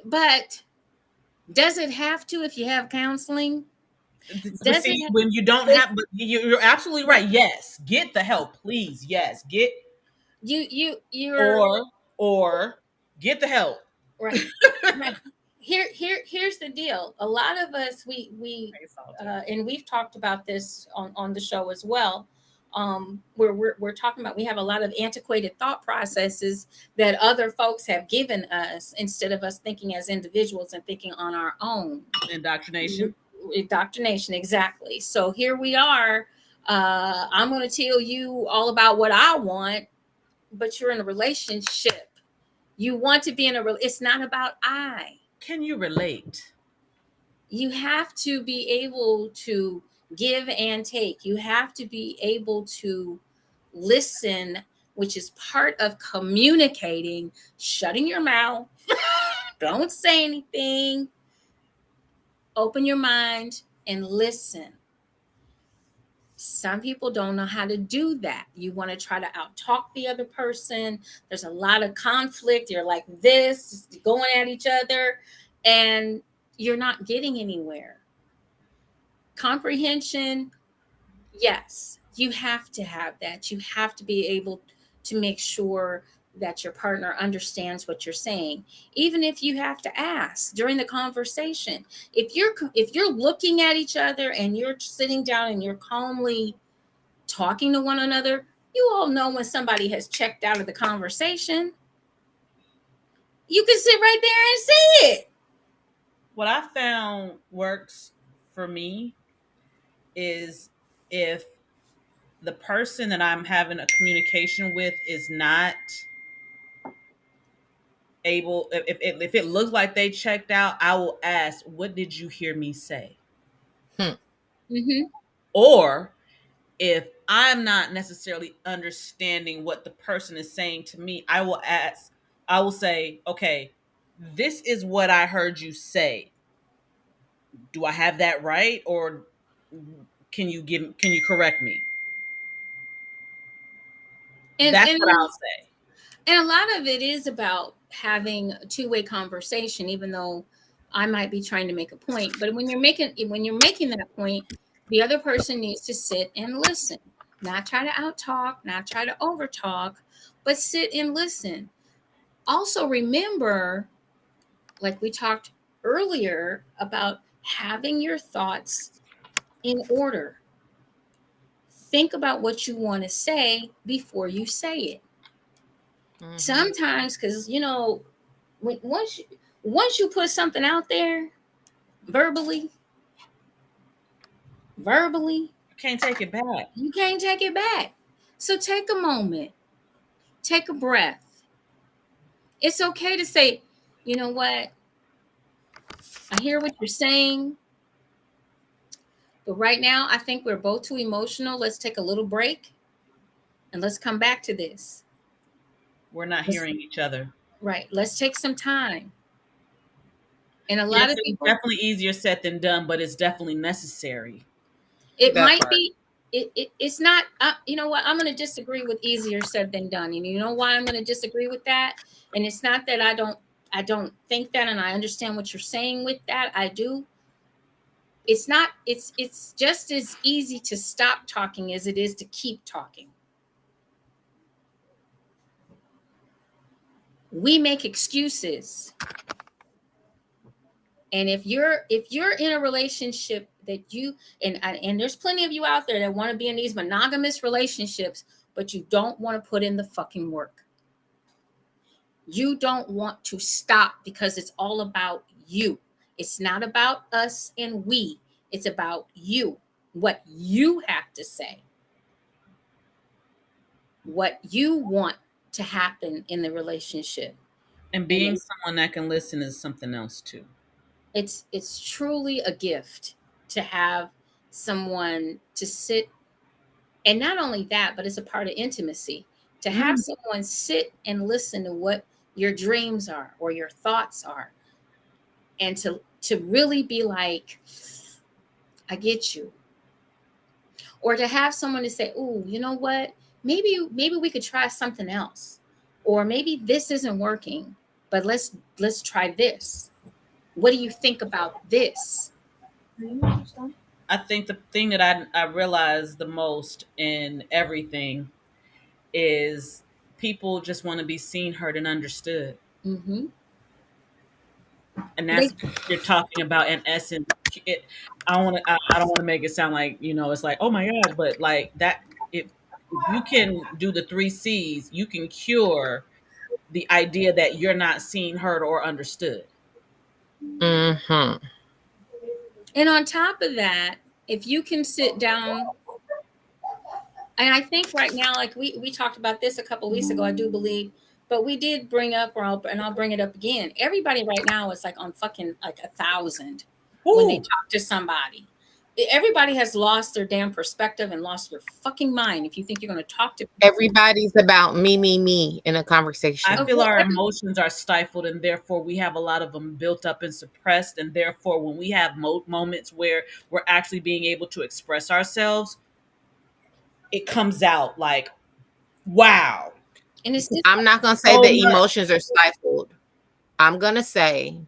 But does it have to if you have counseling? But Does it see, have, when you don't it, have, but you're absolutely right. Yes, get the help, please. Yes, get you're or get the help. right. Right. Here's the deal. A lot of us, and we've talked about this on the show as well. Where we're talking about, we have a lot of antiquated thought processes that other folks have given us, instead of us thinking as individuals and thinking on our own. Indoctrination. Indoctrination, exactly. So here we are. I'm going to tell you all about what I want, but you're in a relationship. You want to be in it's not about I. Can you relate? You have to be able to give and take. You have to be able to listen, which is part of communicating, shutting your mouth. Don't say anything. Open your mind and listen. Some people don't know how to do that. You want to try to outtalk the other person. There's a lot of conflict. You're like this, going at each other, and you're not getting anywhere. Comprehension, yes, you have to have that. You have to be able to make sure that your partner understands what you're saying, even if you have to ask during the conversation. If you're looking at each other and you're sitting down and you're calmly talking to one another, you all know when somebody has checked out of the conversation. You can sit right there and see it. What I found works for me is if the person that I'm having a communication with is not able, if it looks like they checked out, I will ask, what did you hear me say? Mm-hmm. Or if I'm not necessarily understanding what the person is saying to me, I will say, okay, this is what I heard you say. Do I have that right? Or can you correct me? And That's and what I'll say. and a lot of it is about having a two-way conversation, even though I might be trying to make a point. But when you're making that point, the other person needs to sit and listen, not try to out-talk, not try to over-talk, but sit and listen. Also remember, like we talked earlier, about having your thoughts in order. Think about what you want to say before you say it. Mm-hmm. Sometimes, because once you put something out there verbally, You can't take it back. you can't take it back. So take a moment, take a breath. It's okay to say, you know what, I hear what you're saying, but right now I think we're both too emotional. Let's take a little break and let's come back to this. We're not hearing each other. Right. Let's take some time. And a lot Yes, of it's people, definitely easier said than done, but it's definitely necessary. it That might part. be, it's not, you know what, I'm going to disagree with easier said than done. And you know why I'm going to disagree with that? And it's not that I don't think that, and I understand what you're saying with that. I do. It's not, it's just as easy to stop talking as it is to keep talking. We make excuses. And if you're in a relationship that you, and there's plenty of you out there that want to be in these monogamous relationships, but you don't want to put in the fucking work. You don't want to stop because it's all about you. It's not about us and we. It's about you. What you have to say. What you want to happen in the relationship. And And being someone that can listen is something else too. it's truly a gift to have someone to sit, and not only that, but it's a part of intimacy to have someone sit and listen to what your dreams are or your thoughts are, and to really be like, I get you. Or to have someone to say, oh, you know what, maybe we could try something else, or maybe this isn't working, but let's try this. What do you think about this? I think the thing that I realize the most in everything is people just want to be seen, heard, and understood. Mm-hmm. And They, that's what you're talking about in essence. It, I don't want to make it sound like, it's like, oh my gosh, but like that, if you can do the three C's, you can cure the idea that you're not seen, heard, or understood. Mm-hmm. and on top of that, if you can sit down, and I think right now, like we talked about this a couple of weeks ago, I do believe, but we did bring up, I'll bring it up again. Everybody right now is like on fucking like 1,000 when they Ooh, talk to somebody. Everybody has lost their damn perspective and lost their fucking mind. If you think you're going to talk to people, Everybody's about me in a I conversation. feel well, our emotions are stifled, and therefore we have a lot of them built up and suppressed. And therefore, when we have moments where we're actually being able to express ourselves, it comes out like, wow, and it's just I'm not going to say so that much. emotions are stifled. I'm going to say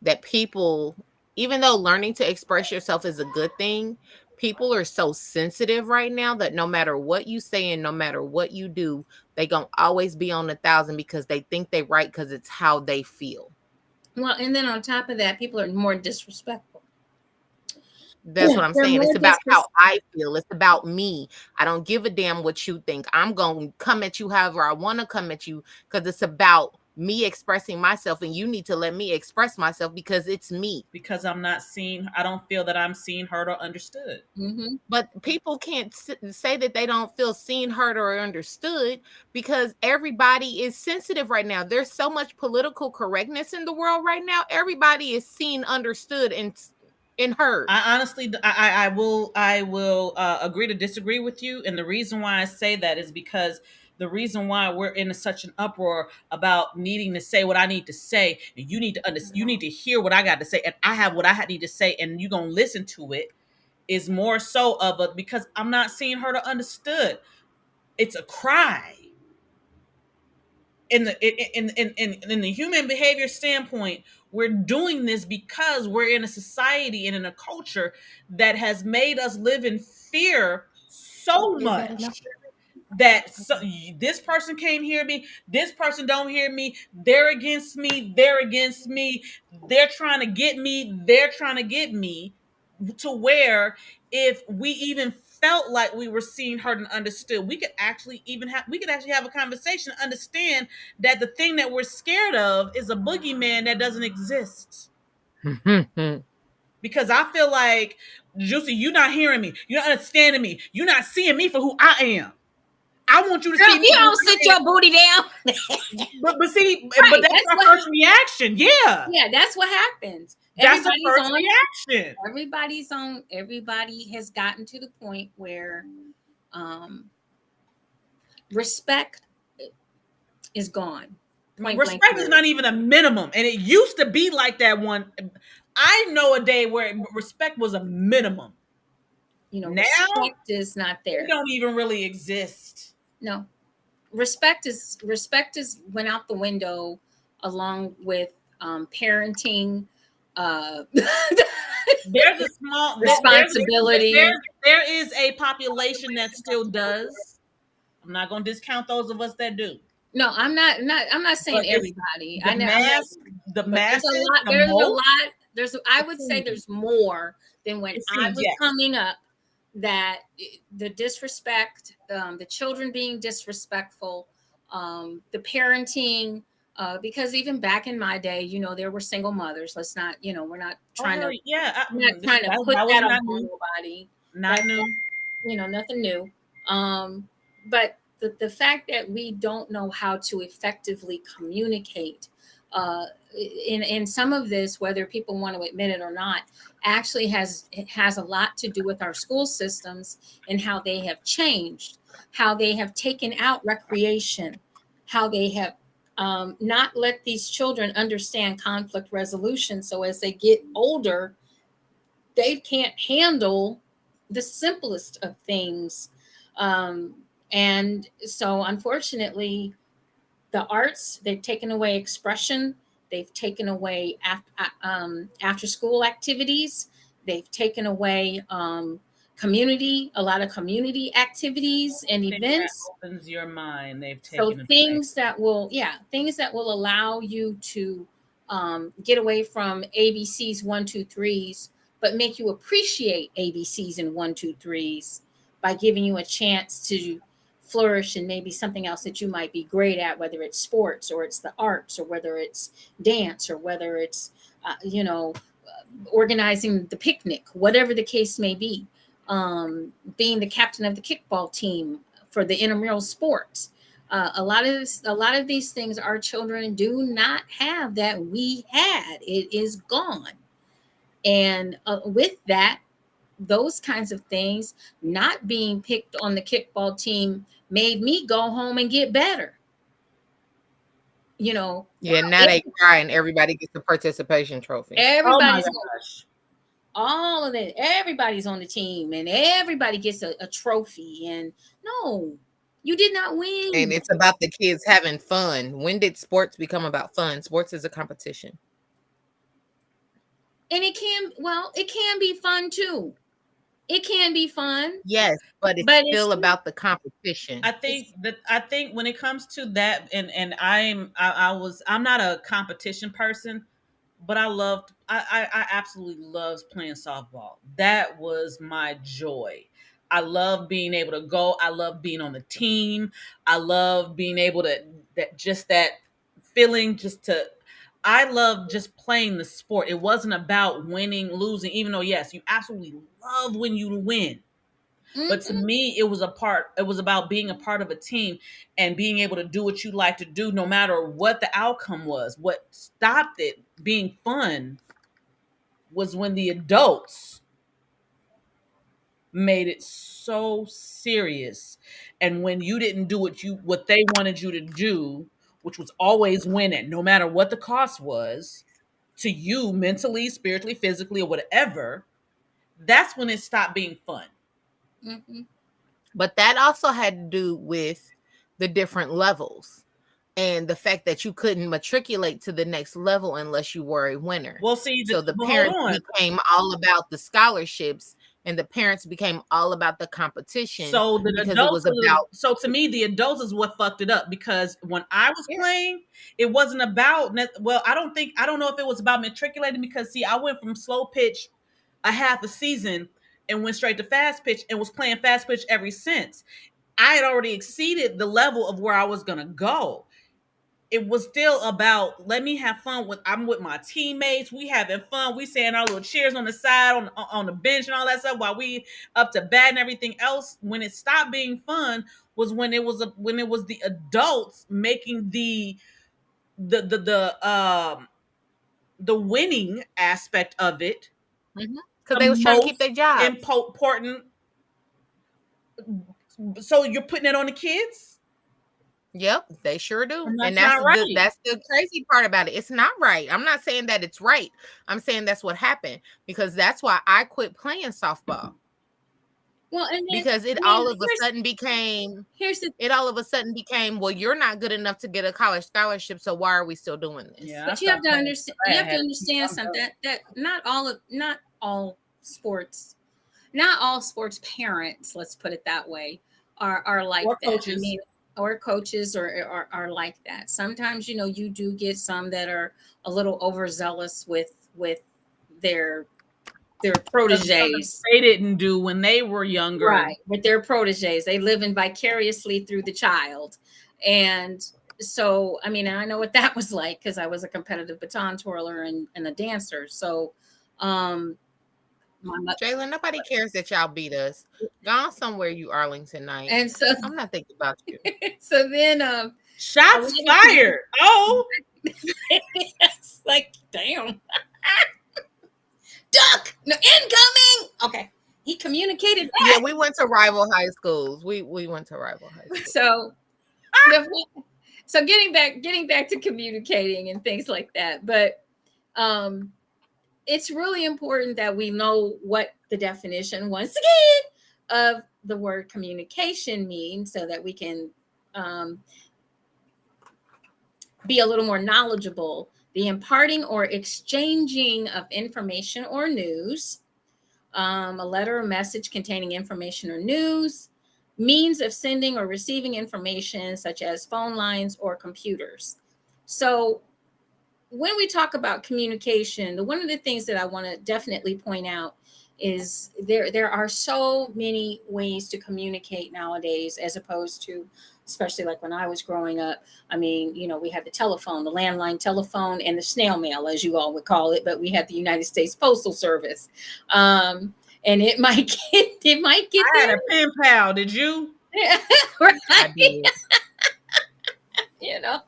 that people, even though learning to express yourself is a good thing, people are so sensitive right now that no matter what you say and no matter what you do, they going to always be on 1,000 because they think they right because it's how they feel. well, and then on top of that, people are more disrespectful. That's what I'm They're saying. more It's about how disrespectful. I feel. It's about me. I don't give a damn what you think. I'm going to come at you however I want to come at you because it's about me expressing myself, and you need to let me express myself because it's me. Because I'm not seen. I don't feel that I'm seen, heard, or understood. Mm-hmm. But people can't say that they don't feel seen, heard, or understood because everybody is sensitive right now. There's so much political correctness in the world right now. Everybody is seen, understood, and heard. I honestly, I will agree to disagree with you, and the reason why I say that is because the reason why we're in such an uproar about needing to say what I need to say, and you need to you need to hear what I got to say, and I have what I need to say, and you gonna listen to it, is more so of a because I'm not seeing her to understood. It's a cry in the human behavior standpoint. We're doing this because we're in a society and in a culture that has made us live in fear so Is that enough? much that this person can't hear me, this person don't hear me, they're against me, they're trying to get me, to where if we even felt like we were seen, heard, and understood, we could actually have a conversation, understand that the thing that we're scared of is a boogeyman that doesn't exist. Because I feel like, JewCee, you're not hearing me, you're not understanding me, you're not seeing me for who I am. I want you to Girl, see if me you for who don't sit I am. your booty down, But see, but right? that's That's our what. first reaction. Yeah, Yeah, that's what happens. that's the Everybody's first on. reaction. Everybody's on. Everybody has gotten to the point where um, respect is gone. Point blank Respect is period. not even a minimum, and it used to be like that. I know a day where respect was a minimum. Now Respect is not it there. don't even really exist. No, respect is went out the window along with parenting. Uh, there's a small responsibility. there is a population that still does. I'm not gonna discount those of us that do. No, I'm not But saying it's everybody. the I'm not, mass, the but there's a masses, lot. the There's a most. lot. There's I It would say seems, there's more than when it I seems, was yes. coming up. That the disrespect, the children being disrespectful, the parenting. Because even back in my day, there were single mothers. Let's not, we're not Oh trying hell to yeah! put That was that not on new. nobody. Not That new. nothing new. But the fact that we don't know how to effectively communicate, uh, in some of this, whether people want to admit it or not, actually it has a lot to do with our school systems and how they have changed, how they have taken out recreation, how they have not let these children understand conflict resolution. So as they get older, they can't handle the simplest of things. Um, and so, unfortunately, the arts, they've taken away expression, they've taken away after school activities, they've taken away a lot of community activities and Anything that events. opens your mind, they've So taken it away. things that will allow you to get away from ABC's 1, 2, 3s, but make you appreciate ABC's and 1, 2, 3s by giving you a chance to flourish in maybe something else that you might be great at, whether it's sports or it's the arts or whether it's dance or whether it's organizing the picnic, whatever the case may be. Being the captain of the kickball team for the intramural sports. A lot of these things our children do not have that we had. It is gone, and with that, those kinds of things, not being picked on the kickball team, made me go home and get better. Yeah, now they cry and everybody gets a participation trophy. Oh my Everybody's gosh! all of it. Everybody's on the team, and everybody gets a trophy. And no, you did not And win. it's about the kids having fun. When did sports become about fun? Sports is a competition. And it can be fun too. It can be fun, Yes, but it's but it's still about the competition. I think when it comes to that, and I'm not a competition person, but I absolutely loved playing softball. That was my joy. I love being able to go. I love being on the team. I love being able to that feeling just to I love just playing the sport. It wasn't about winning, losing, even though yes, you absolutely love when you win. But to mm-mm, me, it was about being a part of a team and being able to do what you like to do no matter what the outcome was. What stopped it being fun was when the adults made it so serious. And when you didn't do what they wanted you to do, which was always win it, no matter what the cost was, to you mentally, spiritually, physically, or whatever, that's when it stopped being fun. mm-mm. But that also had to do with the different levels and the fact that you couldn't matriculate to the next level unless you were a winner. Well, see, So the well, hold parents on. became all about the scholarships and the parents became all about the competition So the because it adults, was about so to me, the adults is what fucked it up because when I was yeah. playing, it wasn't about. Well, I don't know if it was about matriculating because see, I went from slow pitch a half a season and went straight to fast pitch and was playing fast pitch ever since. I had already exceeded the level of where I was gonna go. It was still about let me have fun with I'm with my teammates. We having fun. We saying our little cheers on the side, on the bench and all that stuff while we up to bat and everything else. When it stopped being fun was when it was the adults making the the winning aspect of it Because the they was trying to keep most their jobs. important. So you're putting it on the kids, Yep, they sure do. and And that's not right. that's the crazy part about it. It's not right. I'm not saying that it's right. I'm saying that's what happened because that's why I quit playing softball Well, because and then here's the it all of a sudden became, well, you're not good enough to get a college scholarship, so why are we still doing this? Yeah, I but you have stopped to playing. understand. I You have to had understand I'm done. something that not sports, not all sports parents, let's put it that way, are like Or that. I coaches. mean, or coaches are like that. Sometimes, you do get some that are a little overzealous with their their Something proteges. they didn't do when they were younger. Right, with their proteges. They live in vicariously through the child. And so, I mean, and I know what that was like because I was a competitive baton twirler and a dancer. So, um, Jalen, nobody cares that y'all beat us. Gone somewhere, you Arlington Knights. and so, I'm not thinking about you. so then, I Shots went fired. Oh, it's like, damn, duck, no, incoming. Okay, he communicated Yeah, that. we went to rival high schools. We went to rival high schools. So, so getting back to communicating and things like that, but it's really important that we know what the definition, once again, of the word communication means so that we can um, be a little more knowledgeable. The imparting or exchanging of information or news, a letter or message containing information or news, means of sending or receiving information such as phone lines or computers. So when we talk about communication, one of the things that I want to definitely point out is there are so many ways to communicate nowadays, as opposed to, especially like when I was growing up. I mean, we had the telephone, the landline telephone, and the snail mail, as you all would call it, but we had the United States Postal Service. And it might get I had there. a pen pal. Did you? Right? I did. you know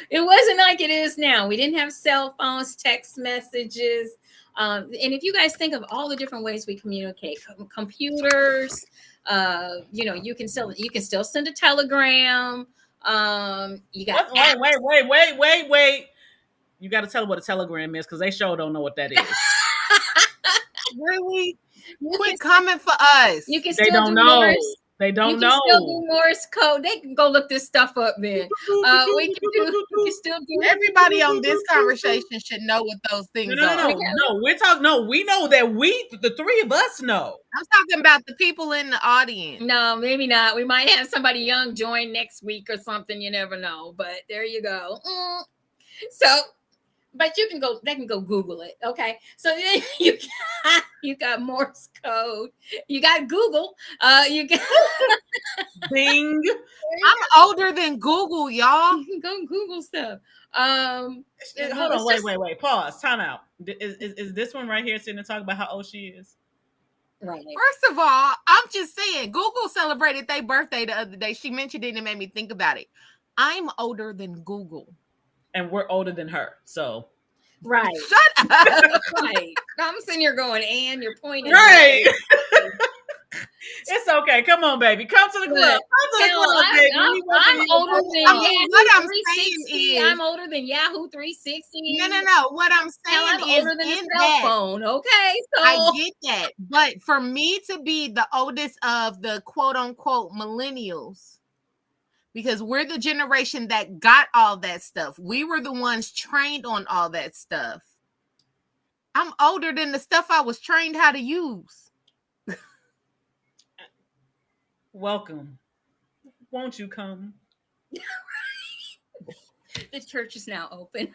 it wasn't like it is now. We didn't have cell phones, text messages, and if you guys think of all the different ways we communicate, computers, you can still send a telegram. You got What? Wait. You got to tell them what a telegram is because they sure don't know what that is. Really? you Quit can, coming for us. you can They still do don't know. Morse. They You don't can still do know. Morse code. They can go look this stuff up then. We can still do Everybody on this conversation should know what those things No. are. We're talking. No, we know that the three of us know. I'm talking about the people in the audience. No, maybe not. We might have somebody young join next week or something. You never know. But there you go. So, but they can go Google it. Okay. So then you got Morse code. You got Google. You got Bing. I'm older than Google, y'all. you can go Google stuff. Hold on. Wait. Pause. Time out. Is this one right here sitting and talking about how old she is? Right. First of all, I'm just saying, Google celebrated their birthday the other day. She mentioned it and it made me think about it. I'm older than Google. And we're older than her. So. Right. Shut up. Right. I'm sitting here going, and you're pointing. Right. It's okay. Come on, baby. Come to the club. Come to the club, baby. I'm older than what I'm saying is, I'm older than Yahoo 360. No. What I'm saying I'm is, older than in the cell that, phone. Okay, so I get that, but for me to be the oldest of the quote unquote millennials, because we're the generation that got all that stuff, we were the ones trained on all that stuff. I'm older than the stuff I was trained how to use. Welcome. Won't you come? the church is now open.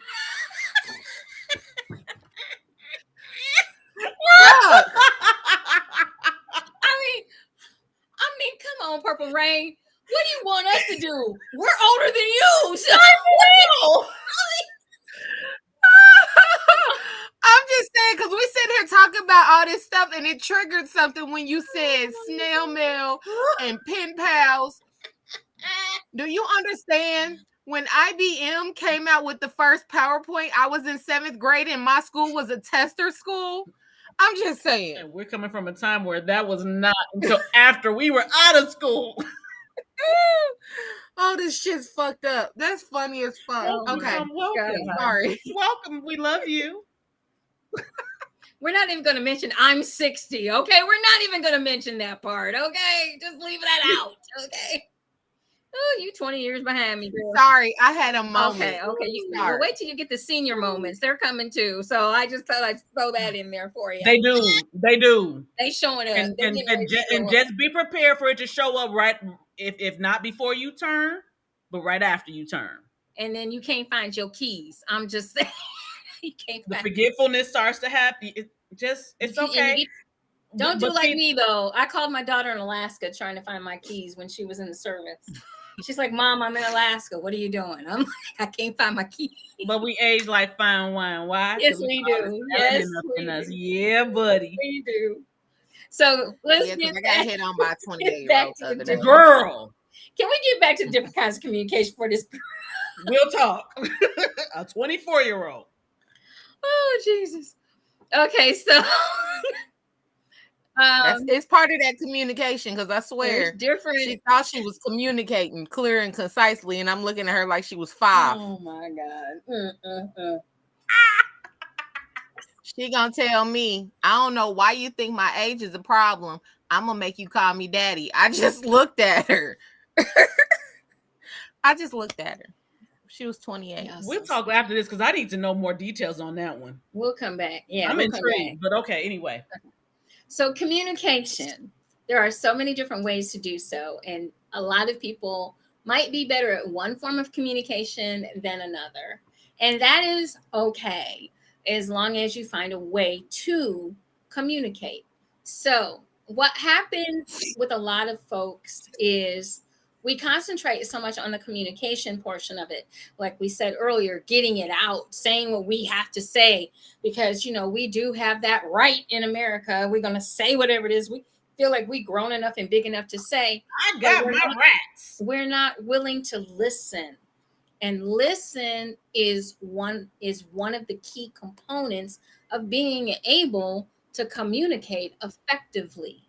I mean, come on, Purple Rain. What do you want us to do? We're older than you. So I'm just saying, because we sit here talking about all this stuff and it triggered something when you said snail mail and pen pals. Do you understand? When IBM came out with the first PowerPoint, I was in 7th grade and my school was a tester school. I'm just saying. And we're coming from a time where that was not until after we were out of school. Oh, this shit's fucked up. That's funny as fuck. Okay. Welcome. Sorry. Welcome. We love you. we're not even going to mention I'm 60. Okay, we're not even going to mention that part. Okay, just leave that out. Okay. Oh, you 20 years behind me, girl. Sorry, I had a moment. Okay. Well, Sorry. wait till you get the senior moments. They're coming too. So I just thought I'd throw that in there for you. They do. They do. They showing up. They getting ready to And show up. just be prepared for it to show up right if not before you turn, but right after you turn. And then you can't find your keys. I'm just saying, you can't The find. forgetfulness starts to happen. It's And okay. you don't do But like see, me though. I called my daughter in Alaska trying to find my keys when she was in the service. She's like, "Mom, I'm in Alaska. What are you doing?" I'm like, "I can't find my keys." but we age like fine wine. Why? Yes, Because we we got all this do. melanin Yes, up in we us. do. Yeah, buddy. We do. So let's Yeah, because get I got back, hit on by a get back 28-year-old to the the other day. different. Girl, Can we get back to different kinds of communication for this? we'll talk. A 24-year-old. Oh Jesus. Okay, so It's part of that communication, because I there's swear different. she thought she was communicating clear and concisely, and I'm looking at her like she was 5. Oh my God. She gonna tell me, I don't know why you think my age is a problem. I'm gonna make you call me daddy. I just looked at her. I just looked at her. She was 28. Yeah, We'll so talk after this because I need to know more details on that one. we'll come back. Yeah, I'm we'll come back. intrigued, but okay. Anyway, So communication. There are so many different ways to do so, and a lot of people might be better at one form of communication than another. And that is okay as long as you find a way to communicate. So, what happens with a lot of folks is we concentrate so much on the communication portion of it. Like we said earlier, getting it out, saying what we have to say, because, we do have that right in America. We're going to say whatever it is. We feel like we grown enough and big enough to say, I but got my rats. we're not willing to listen. And listen is one of the key components of being able to communicate effectively.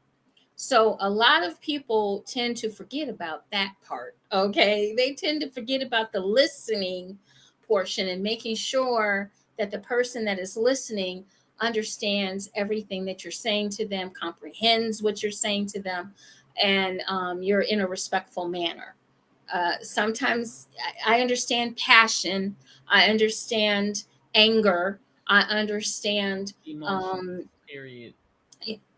So a lot of people tend to forget about that part. Okay, they tend to forget about the listening portion and making sure that the person that is listening understands everything that you're saying to them, comprehends what you're saying to them, and you're in a respectful manner. Sometimes I understand passion, I understand anger, I understand. Emotions. Period.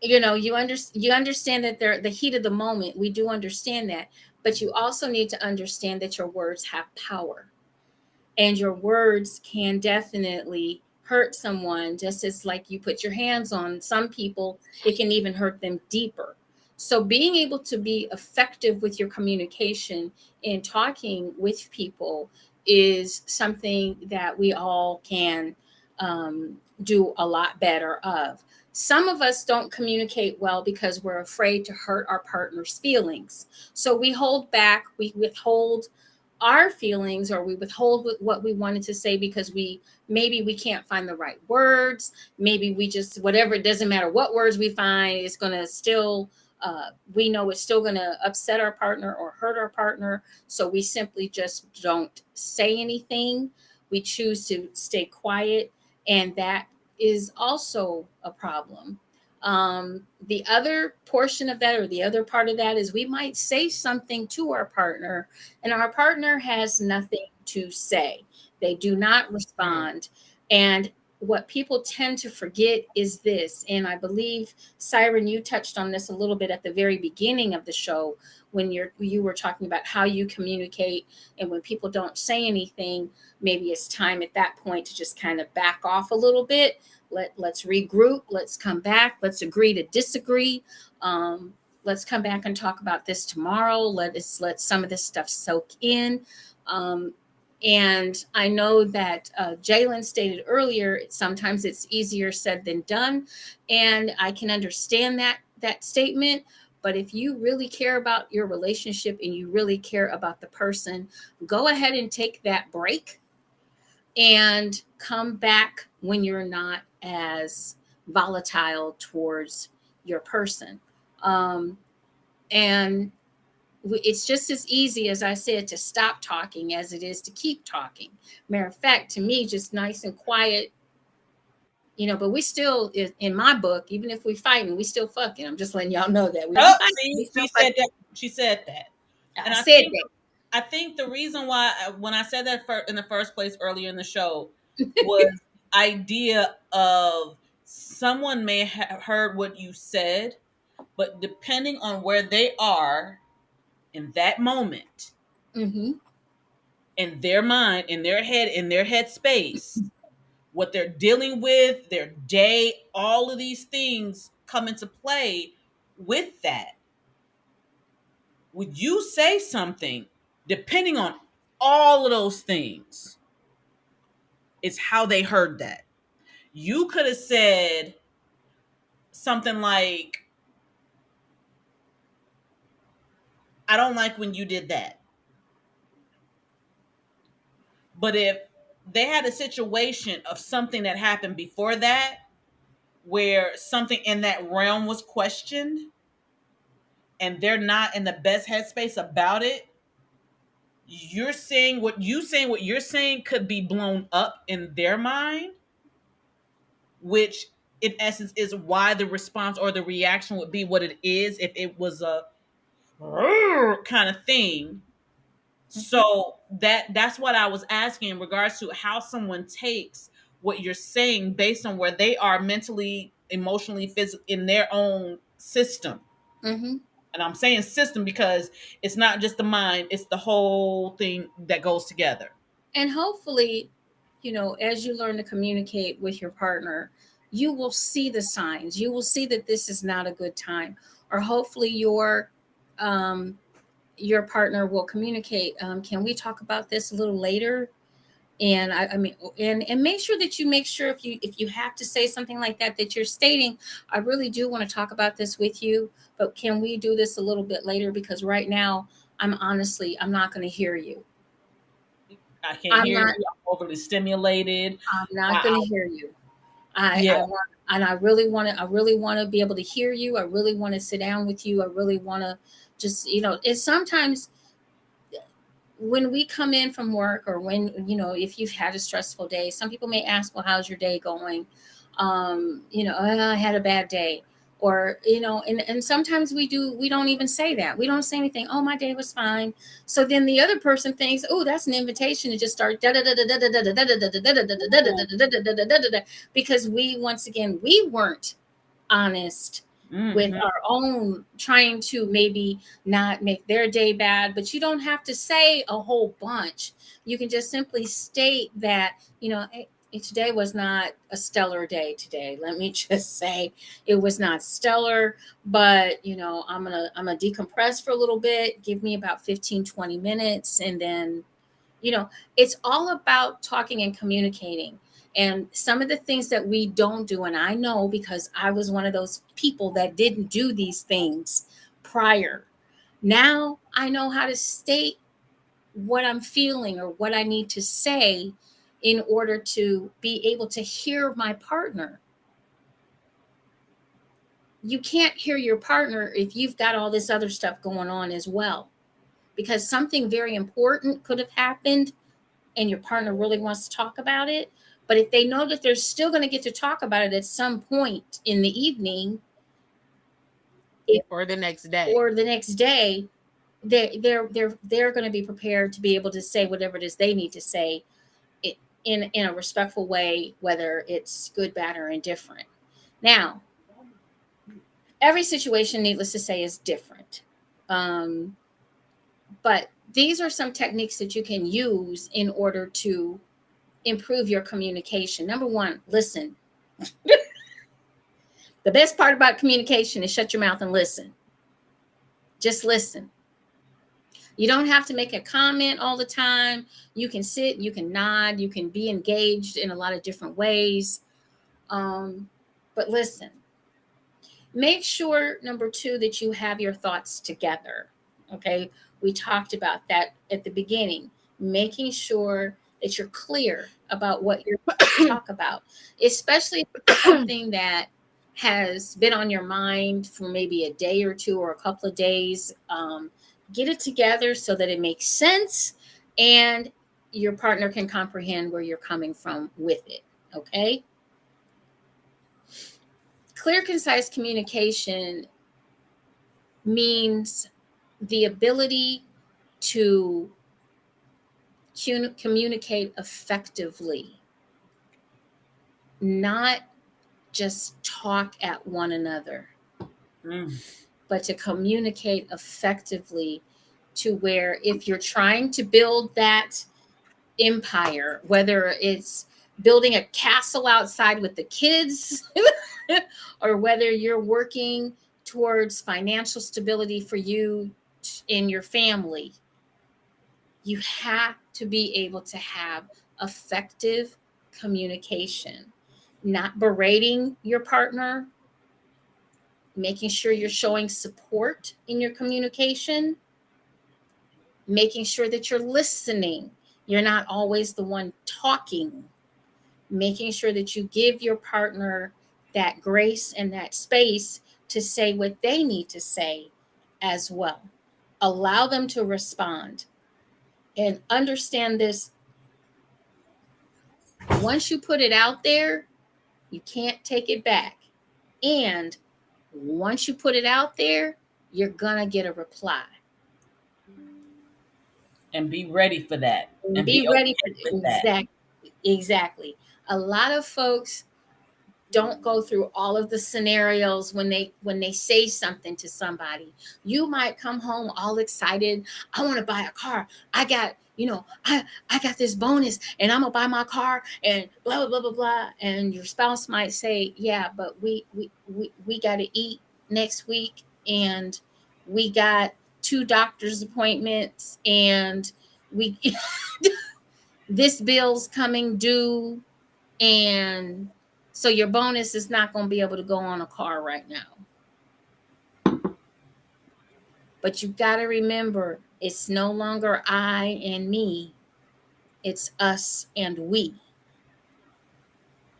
You understand that they're the heat of the moment. We do understand that, but you also need to understand that your words have power, and your words can definitely hurt someone, just as like you put your hands on some people, it can even hurt them deeper. So being able to be effective with your communication in talking with people is something that we all can do a lot better of. Some of us don't communicate well because we're afraid to hurt our partner's feelings, so we hold back, we withhold our feelings, or we withhold what we wanted to say because we can't find the right words. Maybe we just, whatever, it doesn't matter what words we find, it's going to still we know it's still going to upset our partner or hurt our partner, so we simply just don't say anything. We choose to stay quiet, and that is also a problem. The other portion of that, or the other part of that, is we might say something to our partner and our partner has nothing to say. They do not respond. And what people tend to forget is this, and I believe, Siren, you touched on this a little bit at the very beginning of the show when you were talking about how you communicate, and when people don't say anything, maybe it's time at that point to just kind of back off a little bit. Let's regroup. Let's come back. Let's agree to disagree. Let's come back and talk about this tomorrow. Let some of this stuff soak in. And I know that Jalen stated earlier, sometimes it's easier said than done, and I can understand that statement. But if you really care about your relationship and you really care about the person, go ahead and take that break and come back when you're not as volatile towards your person. And it's just as easy, as I said, to stop talking as it is to keep talking. Matter of fact, to me, just nice and quiet, but we still, in my book, even if we fighting, we still fucking. I'm just letting y'all know that we Oh, fighting, see, we still she fighting. said that. She said that. I And I said think that. I think the reason why when I said that in the first place earlier in the show was idea of someone may have heard what you said, but depending on where they are in that moment, Mm-hmm. in their mind, in their head space, what they're dealing with, their day, all of these things come into play with that. Would you say something depending on all of those things? It's how they heard that. You could have said something like, I don't like when you did that. But if they had a situation of something that happened before that, where something in that realm was questioned and they're not in the best headspace about it, what you're saying could be blown up in their mind, which in essence is why the response or the reaction would be what it is if it was a kind of thing. So that's what I was asking in regards to how someone takes what you're saying based on where they are mentally, emotionally, physically in their own system. Mm-hmm. And I'm saying system because it's not just the mind, it's the whole thing that goes together. And hopefully, as you learn to communicate with your partner, you will see the signs. You will see that this is not a good time, or hopefully um, your partner will communicate. Can we talk about this a little later? And I mean, and make sure that you make sure if you have to say something like that, that you're stating, I really do want to talk about this with you, but can we do this a little bit later? Because right now, I'm not going to hear you. I can't I'm hear you. not I'm overly stimulated. I'm not going I, to hear you. I yeah. I want and I really want to be able to hear you. I really want to sit down with you. I really want to just, it's sometimes when we come in from work, or when, if you've had a stressful day, some people may ask, well, how's your day going? I had a bad day. Or, and sometimes we don't even say that. We don't say anything. Oh, my day was fine. So then the other person thinks, oh, that's an invitation to just start because once again, we weren't honest with Mm-hmm. our own, trying to maybe not make their day bad. But you don't have to say a whole bunch. You can just simply state that, today was not a stellar day today. Let me just say it was not stellar, but I'm gonna decompress for a little bit. Give me about 15-20 minutes, and then it's all about talking and communicating. And some of the things that we don't do, and I know because I was one of those people that didn't do these things prior. Now I know how to state what I'm feeling or what I need to say in order to be able to hear my partner. You can't hear your partner if you've got all this other stuff going on as well, because something very important could have happened and your partner really wants to talk about it. But if they know that they're still going to get to talk about it at some point in the evening, Or the next day. or the next day, they're going to be prepared to be able to say whatever it is they need to say in a respectful way, whether it's good, bad, or indifferent. Now, every situation, needless to say, is different. Um, but these are some techniques that you can use in order to improve your communication. Number one, listen. The best part about communication is shut your mouth and listen. Just listen. You don't have to make a comment all the time. You can sit, you can nod, you can be engaged in a lot of different ways. But listen. Make sure, number two, that you have your thoughts together. Okay. We talked about that at the beginning, making sure that you're clear about what you're going to talk about, especially if it's something that has been on your mind for maybe a day or two or a couple of days. Get it together so that it makes sense and your partner can comprehend where you're coming from with it. Okay. Clear, concise communication means the ability to communicate effectively, not just talk at one another, Mm. but to communicate effectively, to where if you're trying to build that empire, whether it's building a castle outside with the kids, or whether you're working towards financial stability for you and your family, you have to be able to have effective communication, not berating your partner, making sure you're showing support in your communication, making sure that you're listening. You're not always the one talking, making sure that you give your partner that grace and that space to say what they need to say as well. Allow them to respond and understand this. Once you put it out there, you can't take it back. And once you put it out there, you're going to get a reply. And be ready for that. And And be be ready for okay with that. exactly. A lot of folks don't go through all of the scenarios when they say something to somebody. You might come home all excited. I want to buy a car. I got, I got this bonus and I'm gonna buy my car and blah blah blah blah blah. And your spouse might say, yeah, but we got to eat next week, and we got 2 doctor's appointments, and we this bill's coming due, and so your bonus is not going to be able to go on a car right now. But you got to remember, it's no longer I and me, it's us and we.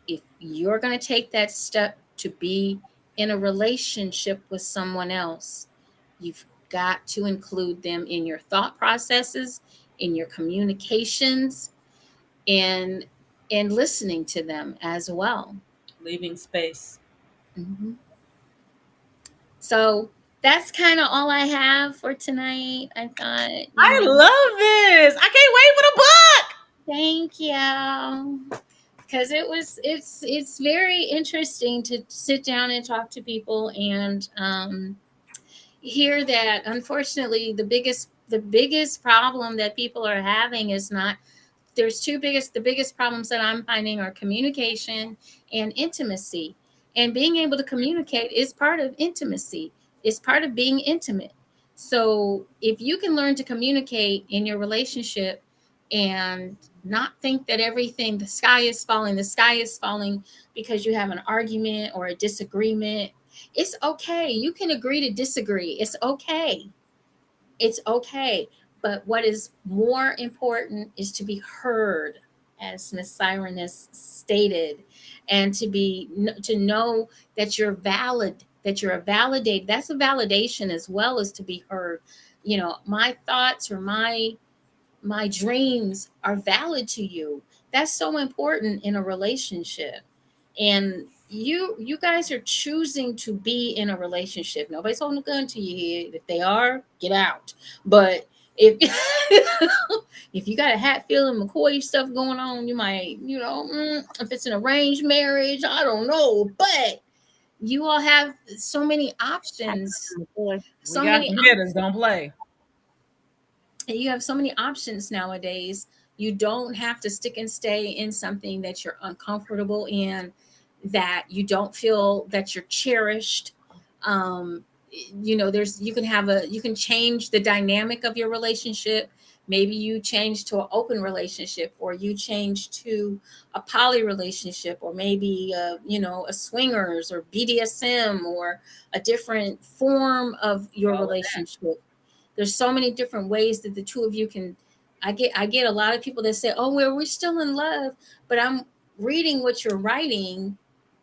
If you're going to take that step to be in a relationship with someone else, you've got to include them in your thought processes, in your communications, and listening to them as well. Leaving space. Mm-hmm. So that's kind of all I have for tonight. I thought, I love this. I can't wait for the book. thank you. Because it's very interesting to sit down and talk to people and hear that unfortunately the biggest problem that people are having is not, there's the biggest problems that I'm finding are communication and intimacy. And being able to communicate is part of intimacy. It's part of being intimate. So if you can learn to communicate in your relationship and not think that everything, the sky is falling because you have an argument or a disagreement. It's okay. You can agree to disagree. It's okay. It's okay. But what is more important is to be heard, as Miss Siren has stated, and to know that you're valid, that you're a validate. That's a validation as well as to be heard. My thoughts or my dreams are valid to you. That's so important in a relationship. And you guys are choosing to be in a relationship. Nobody's holding a gun to you here. If they are, get out. But if if you got a Hatfield and McCoy stuff going on, you might, if it's an arranged marriage, I don't know. But you all have so many options. We So got many hitters. Don't play. You have so many options nowadays. You don't have to stick and stay in something that you're uncomfortable in, that you don't feel that you're cherished. um you can change the dynamic of your relationship. Maybe you change to an open relationship, or you change to a poly relationship, or maybe a swingers or BDSM, or a different form of your All of that. relationship. There's so many different ways that the two of you can. I get a lot of people that say, oh, well, we're still in love, but I'm reading what you're writing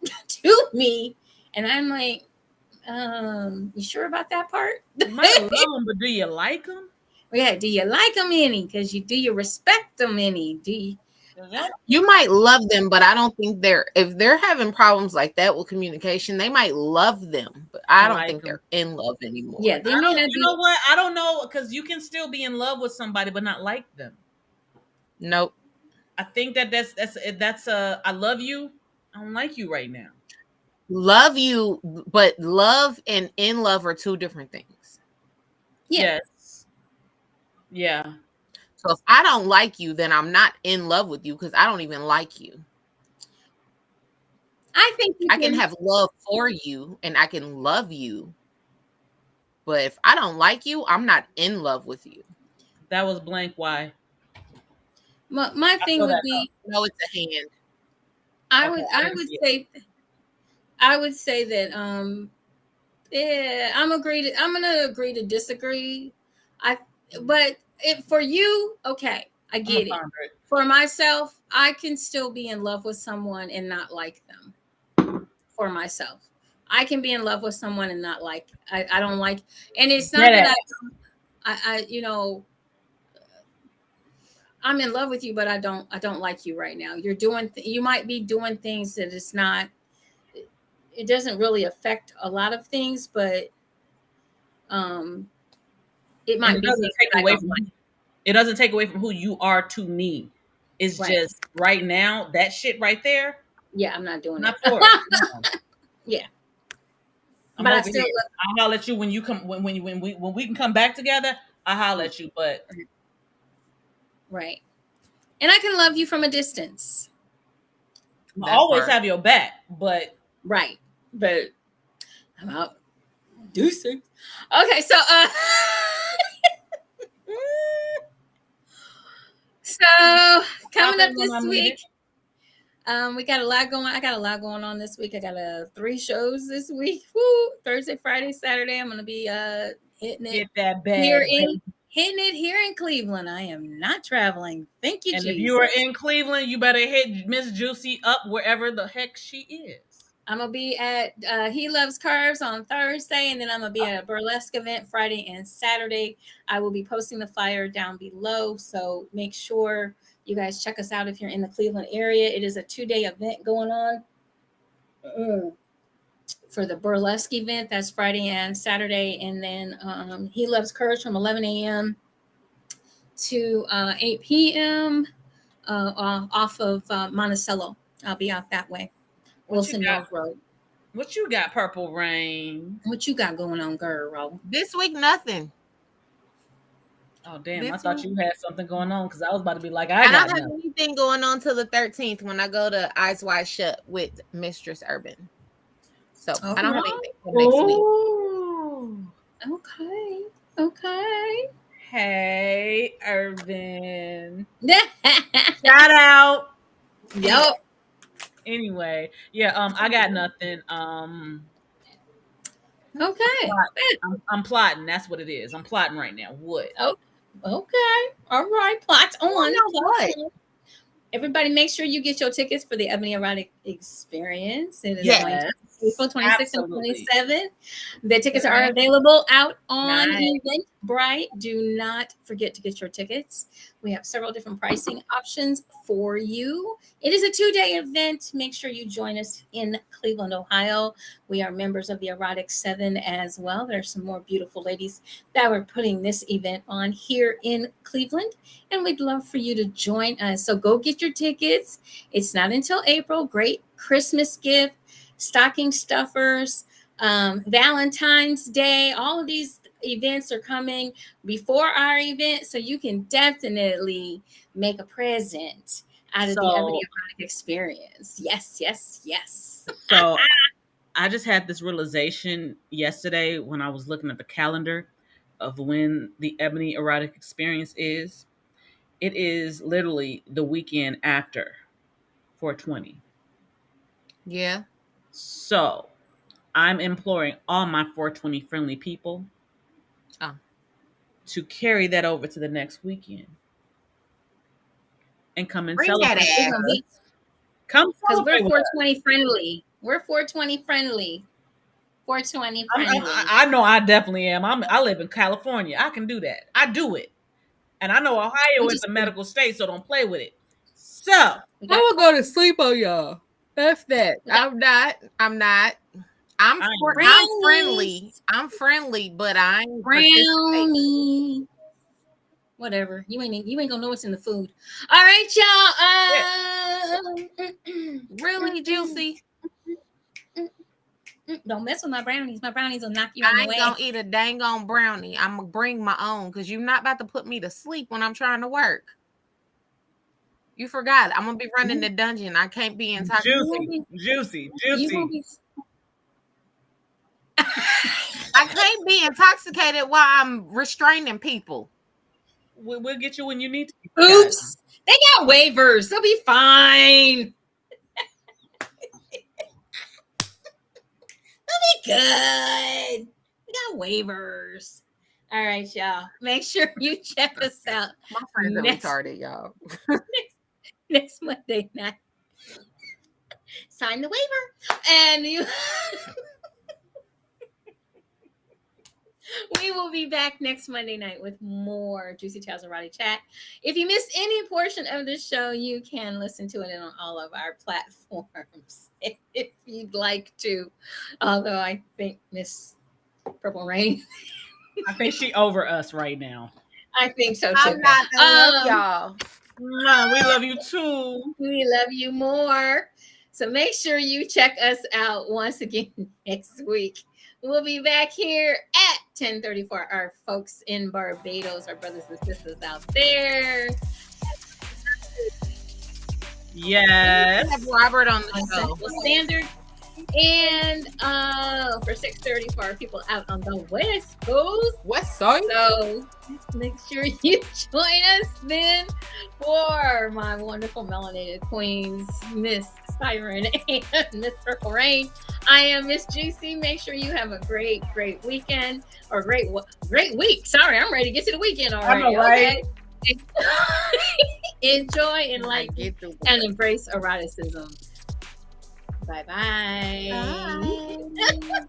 to me, and I'm like, you sure about that part? You might love them, but do you like them? Yeah, do you like them any? Because do you respect them any? Do you? You might love them, but I don't think if they're having problems like that with communication, they might love them, but I don't think they're in love anymore. Yeah, they may not be. You know what? I don't know, because you can still be in love with somebody but not like them. Nope. I think that's I love you. I don't like you right now. Love you, but love and in love are two different things. Yeah, Yes. Yeah. So if I don't like you, then I'm not in love with you because I don't even like you. I think you I can can. have love for you and I can love you, but if I don't like you, I'm not in love with you. That was blank. Why? My I thing feel would that though. be, No, it's a hand. Okay, I I didn't would see it. say, I would say that yeah, I'm gonna agree to disagree. I but for you, okay, I I'm gonna get it. ponder it. For myself, I can still be in love with someone and not like them. For myself, I can be in love with someone and not like. I don't like, and it's not Dead that ass. I I'm in love with you, but I don't like you right now. You're doing you might be doing things that it's not. It doesn't really affect a lot of things, but um, it And might it be doesn't things take that I away don't from like. it doesn't take away from who you are to me. It's Right? just right now that shit right there. Yeah, I'm not doing Not it. for it. No. Yeah, I'm but I over still here. look I'll holler at you when you come when we can come back together. I'll holler at you, but right, and I can love you from a distance. I That always part. have your back. But Right, but I'm out. Do things. Okay, so so pop coming up in when I this need it. week, we got a lot going. I got a lot going on this week. I got 3 shows this week. Woo! Thursday, Friday, Saturday. I'm gonna be hitting it Get that here bag, in baby. Cleveland. I am not traveling. Thank you, And if you are Jesus. in Cleveland, you better hit Miss JewCee up wherever the heck she is. I'm gonna be at He Loves Curves on Thursday, and then I'm gonna be at a burlesque event Friday and Saturday. I will be posting the flyer down below, so make sure you guys check us out if you're in the Cleveland area. It is a 2-day event going on. For the burlesque event. That's Friday and Saturday. And then He Loves Courage from 11 a.m. to 8 p.m. Off of Monticello. I'll be out that way. What you Wilson got? Mills Road. What you got, Purple Rain? What you got going on, girl? This week, nothing. Oh damn! I This thought week, you had something going on because I was about to be like, I I got don't have nothing. anything going on till the 13th when I go to Eyes Wide Shut with Mistress Urban. So All I don't have right. anything for next week. Oh, Okay. Okay. hey, Irvin. Shout out. Anyway, Yep. yeah. I got nothing. Okay. I'm plotting. That's what it is. I'm plotting right now. What? Oh, okay. All right. Plots I don't on. know Plots what. on. Everybody, make sure you get your tickets for the Ebony Erotic Experience. It is going to Yes, be April 26th and absolutely. 27th. The tickets are Nice. available out on Nice. Eventbrite. Do not forget to get your tickets. We have several different pricing options for you. It is a 2-day event. Make sure you join us in Cleveland, Ohio. We are members of the Erotic 7 as well. There are some more beautiful ladies that were putting this event on here in Cleveland, and we'd love for you to join us. So go get your tickets. It's not until April. Great Christmas gift, stocking stuffers, Valentine's Day. All of these events are coming before our event, so you can definitely make a present out of the Ebony So, Erotic Experience. Yes, yes, yes. so I just had this realization yesterday when I was looking at the calendar of when the Ebony Erotic Experience is. It is literally the weekend after 420. Yeah. So I'm imploring all my 420 friendly people Oh. to carry that over to the next weekend and come and Bring that celebrate We're with ass. gonna be us. Come because we're celebrate with us. 420 friendly. We're 420 friendly. 420 friendly. I know I definitely am. I live in California. I can do that. I do it. And I know We Ohio is just a medical state, so don't play with it. So we I got will go to sleep on y'all. That's that. we got I'm not. I'm not. I'm I am I'm friendly. brownies. I'm friendly, but I ain't participating. Brownie. Whatever. You ain't gonna know what's in the food. All right, y'all. Really, JewCee? Don't mess with my brownies. My brownies will knock you on I the ain't way. gonna eat a dang on brownie. I'm gonna bring my own because you're not about to put me to sleep when I'm trying to work. You forgot. I'm gonna be running the dungeon. I can't be intoxicated. JewCee. You won't be. I can't be intoxicated while I'm restraining people. We'll get you when you need to. Oops. They got waivers. They'll be fine. They'll be good. We got waivers. All right, y'all. Make sure you check us out. My friends are retarded, y'all. Next Monday night. Sign the waiver. And you we will be back next Monday night with more JewCee Tales Erotic Chat. If you missed any portion of the show, you can listen to it on all of our platforms if you'd like to. Although I think Miss Purple Rain, I think she over us right now. I think so too. I'm not. I love y'all. We love you too. We love you more. So make sure you check us out once again next week. We'll be back here at 10:30 for our folks in Barbados, our brothers and sisters out there. Yes. We have Robert on the show. Central Standard. And for 6:30 for our people out on the West Coast. West Side. So make sure you join us then for my wonderful melanated queens, Miss Siren and Miss Purple Rain. I am Miss JewCee. Make sure you have a great weekend or great week. Sorry, I'm ready to get to the weekend already. I know, right? Okay. Enjoy, enlighten, and embrace eroticism. Bye-bye. Bye.